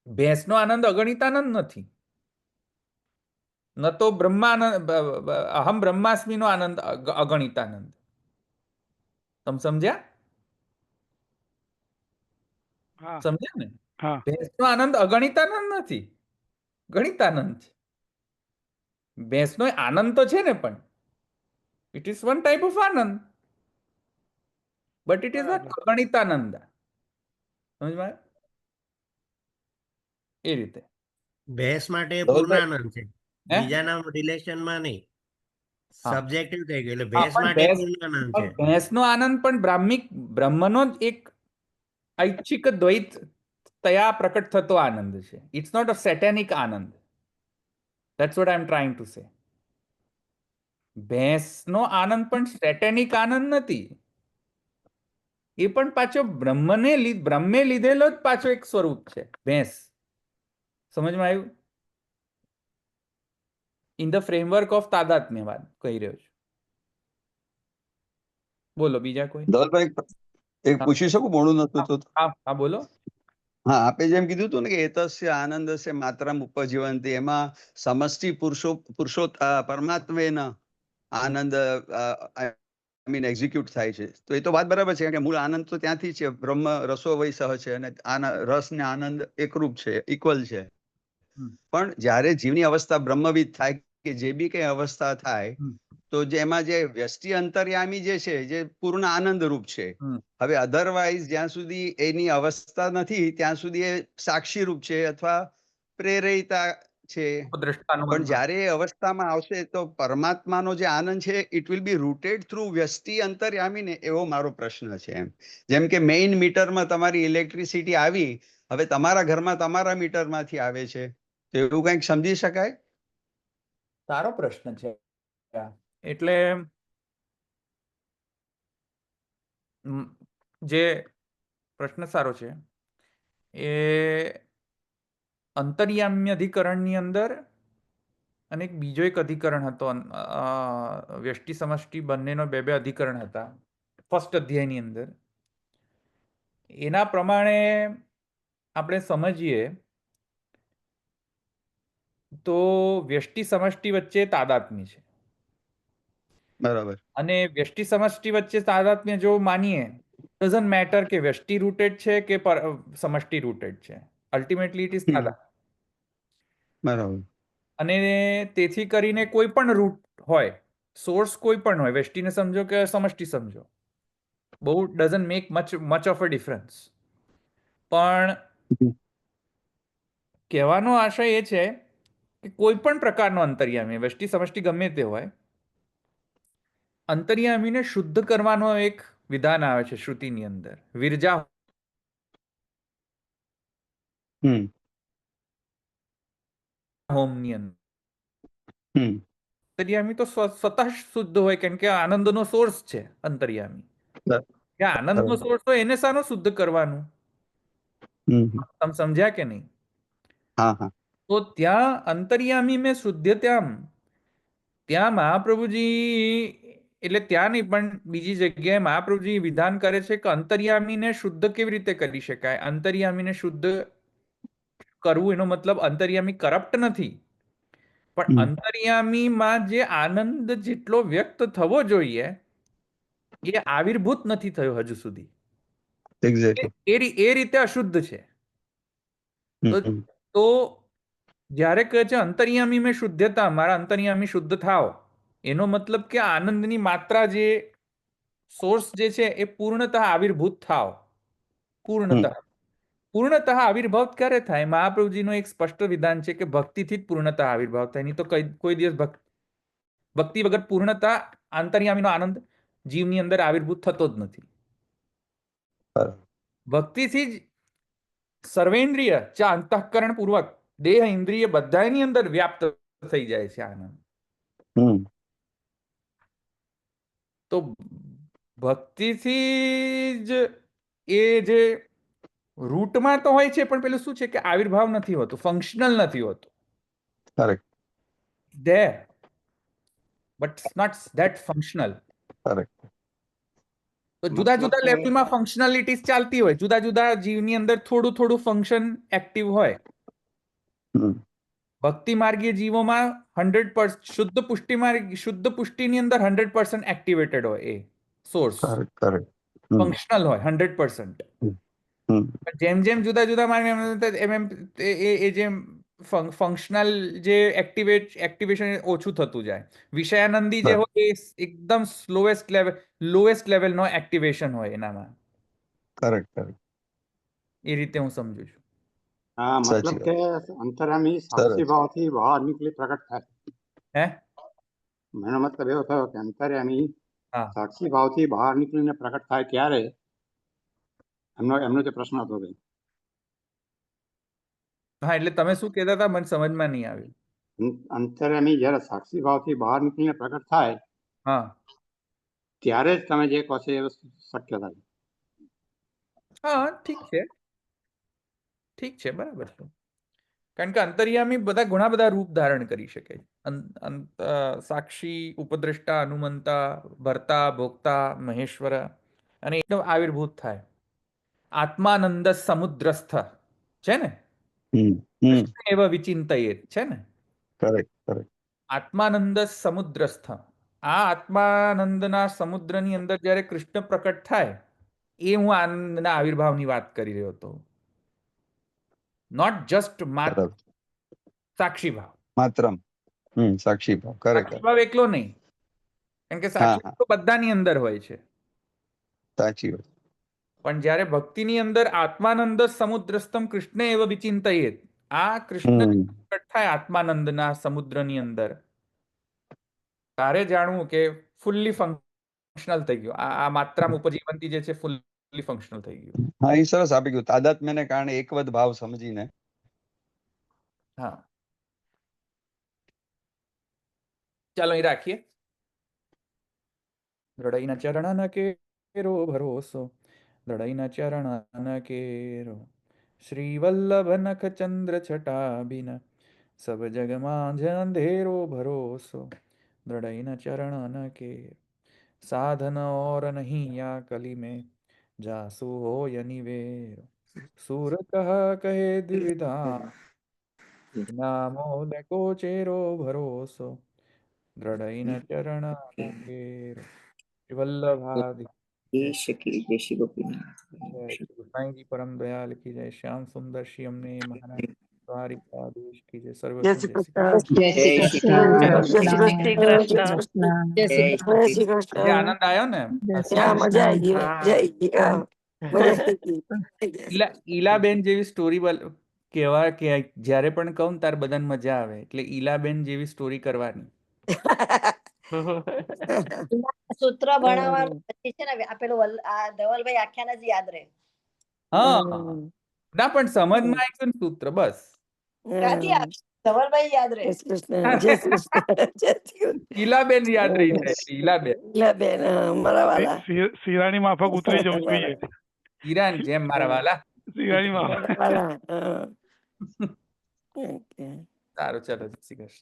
ભેંસનો આનંદ અગણિતાનંદ નથી, ન તો બ્રહ્માનંદ, અહમ બ્રહ્માસ્મિનો આનંદ અગણિતાનંદ. તમે સમજ્યા? સમજ્યા ને? ભેંસનો આનંદ અગણિતાનંદ નથી, ગણિતાનંદ છે. ભેંસનો આનંદ તો છે ને, પણ it is one type of anand, but it is not aganitanand. સમજમાં? એ રીતે ભેંસ માટે પૂર્ણાનંદ છે, બીજાના રિલેશનમાં નહીં. સબ્જેક્ટિવ થઈ ગયું, એટલે ભેંસ માટે પૂર્ણાનંદ છે. ભેંસનો આનંદ પણ બ્રહ્મનો જ એક ઐચ્છિક દ્વૈત તયા પ્રકટ થતો આનંદ છે. It's not a satanic anand. That's what I am trying to say. ભેંસનો આનંદ પણ સેટેનિક આનંદ નથી, એ પણ પાછો બ્રહ્મે લીધેલો જ પાછો એક સ્વરૂપ છે ભેંસ. સમજમાં આવ્યું? ઇન ધ ફ્રેમવર્ક ઓફ તાદાત્મ્યવાદ કહી રહ્યો છું. બોલો બીજા કોઈ? ધવલભાઈ એક પૂછી શકું? મોડું નતું તો? હા બોલો. હા, આપે જેમ કીધું હતું ને કે એતસ્ય આનંદસ્ય માત્રામ ઉપજીવંતી, એમાં સમષ્ટિ પુરુષો પરમાત્મેન આનંદ એક્ઝિક્યુટ થાય છે. તો એ તો વાત બરાબર છે, કારણ કે મૂળ આનંદ તો ત્યાંથી છે. બ્રહ્મ રસો વૈ સહ છે, અને રસ ને આનંદ એકરૂપ છે, ઇક્વલ છે. પણ જ્યારે જીવની અવસ્થા બ્રહ્મવિદ થાય કે જે બી કઈ અવસ્થા થાય, તો જે એમાં જે વ્યષ્ટિ અંતર્યામી જે છે, જે પૂર્ણ આનંદ રૂપ છે. હવે અધરવાઇઝ જ્યાં સુધી એની અવસ્થા નથી ત્યાં સુધી એ સાક્ષી રૂપ છે અથવા પ્રેરિતા છે. પણ જ્યારે એ અવસ્થામાં આવશે તો પરમાત્માનો જે આનંદ છે it will be rooted through vyashti antaryami ને, એવો મારો પ્રશ્ન છે. એમ જેમ કે મેઇન મીટરમાં તમારી ઇલેક્ટ્રિસિટી આવી, હવે તમારા ઘરમાં તમારા મીટરમાંથી આવે છે, તો એવું કંઈક સમજી શકાય? સારો પ્રશ્ન છે. એટલે જે પ્રશ્ન સારો છે એ અંતર્યામ્ય અધિકરણની અંદર, અને એક બીજો એક અધિકરણ હતો, વ્યષ્ટિ સમષ્ટિ બંનેનો બે અધિકરણ હતા ફર્સ્ટ અધ્યાયની અંદર. એના પ્રમાણે આપણે સમજીએ તો વ્યષ્ટિ સમષ્ટિ વચ્ચે તાદાત્મ્ય છે. બરાબર. અને વ્યષ્ટિ સમષ્ટિ વચ્ચે તાદાત્મ્ય જો માનીએ ડઝન્ટ મેટર કે વ્યષ્ટિ રૂટેડ છે કે સમષ્ટિ રૂટેડ છે, અલ્ટિમેટલી ઇટ ઇઝ તાદા. બરાબર. અને તેથી કરીને કોઈ પણ રૂટ હોય, સોર્સ કોઈ પણ હોય, વ્યષ્ટિને સમજો કે સમષ્ટિ સમજો, બહુ doesn't make much of a difference. પણ કહેવાનો આશય એ છે કે કોઈ પણ પ્રકારનો અંતર્યામી, વ્યષ્ટિ સમષ્ટિ ગમે તે હોય, અંતર્યામીને શુદ્ધ કરવાનો એક વિધાન આવે છે શ્રુતિની અંદર, વિરજા હમ હોમની અંદર. હમ અંતર્યામી તો સ્વતઃ શુદ્ધ હોય, કેમ કે આનંદનો સોર્સ છે અંતર્યામી. કે આનંદનો સોર્સ હોય એને શાનો શુદ્ધ કરવાનું? તમે સમજ્યા કે નહીં? હા હા. તો ત્યાં અંતર્યામી મેં શુદ્ધત્યામ, ત્યાં મહાપ્રભુજી, એટલે ત્યાં નહીં પણ બીજી જગ્યાએ મહાપ્રભુજી વિધાન કરે છે કે અંતર્યામીને શુદ્ધ કેવી રીતે કરી શકાય. અંતર્યામીને શુદ્ધ કરવું એનો મતલબ અંતર્યામી કરપ્ટ નથી, પણ અંતર્યામીમાં જે આનંદ જેટલો વ્યક્ત થવો જોઈએ એ આવિર્ભૂત નથી થયો હજુ સુધી. એ રીતે અશુદ્ધ છે. તો જ્યારે કહે છે અંતર્યામી મેં શુદ્ધતા, મારા અંતર્યામી શુદ્ધ થાવ, એનો મતલબ કે આનંદની માત્રા, જે સોર્સ જે છે એ પૂર્ણતઃ આવિર્ભૂત થાવ. પૂર્ણતઃ આવિર્ભાવ ક્યારે થાય? મહાપ્રભુજીનો એક સ્પષ્ટ વિધાન છે કે ભક્તિથી જ પૂર્ણતઃ આવિર્ભાવ થાય, નહીં તો કોઈ દિવસ ભક્તિ વગર પૂર્ણતઃ અંતર્યામીનો આનંદ જીવની અંદર આવિર્ભૂત થતો જ નથી. ભક્તિથી જ સર્વેન્દ્રિય ચા અંતઃકરણ પૂર્વક દેહ ઇન્દ્રિય બધાની અંદર વ્યાપ્ત થઈ જાય છે આનંદ. તો ભક્તિથી જ એ જે રૂટમાં તો હોય છે, પણ પેલું શું છે કે આવિર્ભાવ નથી હોતું, ફંક્શનલ નથી હોતું. Correct. There, but not that functional. Correct. તો જુદા જુદા લેવલમાં ફંક્શનાલિટીઝ ચાલતી હોય, જુદા જુદા જીવની અંદર થોડું થોડું ફંક્શન એક્ટિવ હોય. ભક્તિ માર્ગીય જીવોમાં 100% શુદ્ધ પુષ્ટિની અંદર 100% એક્ટિવેટેડ હોય એ સોર્સ, ફંક્શનલ હોય 100%. જેમ જેમ જુદા જુદા માર્ગ એમ એ જેમ ફંક્શનલ જે એક્ટિવેશન ઓછું થતું જાય. વિષયાનંદી જે હોય એ એકદમ લોએસ્ટ લેવલનો એક્ટિવેશન હોય એનામાં. કરેક્ટ. એ રીતે હું સમજુ છું. હા, મતલબ કે અંતરામી સાક્ષી ભાવથી બહાર નીકળી પ્રગટ થાય. હે, એનો મતલબ એવો થયો કે અંતર્યામી સાક્ષી ભાવથી બહાર નીકળીને પ્રગટ થાય ક્યારે? એમનો જે પ્રશ્ન હતો. હા, એટલે તમે શું કહેતા હતા મને સમજમાં નહીં આવ્યું. અંતર્યામી જ્યારે સાક્ષી ભાવથી બહાર નીકળીને પ્રગટ થાય, હા, ત્યારે જ તમે જે કહો છો એ શક્ય થાય. હા, ઠીક છે, બરાબર છે. કારણ કે અંતર્યામી ઘણા બધા રૂપ ધારણ કરી શકે. સાક્ષી, ઉપદ્રષ્ટા, હનુમંતા, ભર્તા, ભોક્તા, મહેશ્વર, અને એકદમ આવિર્ભૂત થાય. આત્માનંદ સમુદ્રસ્થ છે ને, એવ વિચિંતયેત છે ને. આત્માનંદ સમુદ્રસ્થ, આ આત્માનંદના સમુદ્રની અંદર જ્યારે કૃષ્ણ પ્રકટ થાય, એ હું આનંદના આવિર્ભાવની વાત કરી રહ્યો હતો. નોટ જસ્ટ સાક્ષી ભાવ. માત્ર સાક્ષી ભાવ. સાક્ષી ભાવ એકલો નહીં, કારણ કે સાક્ષી ભાવ બધાની અંદર હોય છે. સાચી વાત. પણ જ્યારે ભક્તિની અંદર આત્માનંદ સમુદ્રસ્તમ કૃષ્ણ એવ વિચિંતયેત, આ કૃષ્ણ પ્રકટ થાય આત્માનંદના સમુદ્રની અંદર, તારે જાણવું કે ફૂલ્લી ફંક્શનલ થઈ ગયું. આ માત્રામાં ઉપજીવંતી જે છે ફૂલ્લી ફંક્શનલ થઈ ગયું. હા, એ સરસ આપી ગયું. તાદાત્મ્યને કારણે એકવદ ભાવ સમજીને. હા, ચાલો અહીં રાખીએ. દ્રઢઈના ચરણ કેરો ભરોસો, દ્રઢઈના ચરણ કેરો, શ્રી વલ્લભ નખ ચંદ્ર છટાબિન, સબ જગમાં અંધેરો ભરોસો, દ્રઢઈના ચરણ કેરો, साधन और नहीं या कली में, जासु हो निवेरो, सूर कहे द्विविधा, नामो को चेरो भरोसो, दृढ़ चरण केरो, वल्लभादि જય શ્રી ગોપીનાથ. જય શ્રી ગુસાઈજી પરમ દયાલ કી જય. શ્યામ સુંદર શ્રી અમને મહારાજ દ્વારિકાધીશ કી જય. સર્વ જય જય શ્રી શ્રી કૃષ્ણ. જય શ્રી જય શ્રી કૃષ્ણ. કૃષ્ણ. જય શ્રી કૃષ્ણ. જય શ્રી જય જય શ્રી જે કૃષ્ણ. આનંદ આવ્યો ને હા, મજા આવી ગઈ. હા. જય મજા આવી ગઈ. ઈલાબેન જેવી સ્ટોરી કેવા કે જ્યારે પણ કહું ને ત્યારે બધાને મજા આવે, એટલે ઈલાબેન જેવી સ્ટોરી કરવાની. સૂત્ર ભણાવવાનું પછી છે ને આ પેલું આ ધવલભાઈ આખ્યાન જ યાદ રહે. હા ના પણ સમજમાં આવી ગયું ને સૂત્ર, બસ. ક્યાંથી આવે? ધવલભાઈ યાદ રહે. જય શ્રી કૃષ્ણ. જય શ્રી કૃષ્ણ. જય શ્રી કૃષ્ણ. ઈલાબેન યાદ રહી જાય. ઈલાબેન ઈલાબેન, મારા વાલા. શિરાની માફક ઉતરી જવું જોઈએ. ઈરાન જેમ મારા વાલા. શિરાની માફક. મારા વાલા. Okay. સારું, ચાલો, જય શ્રી કૃષ્ણ.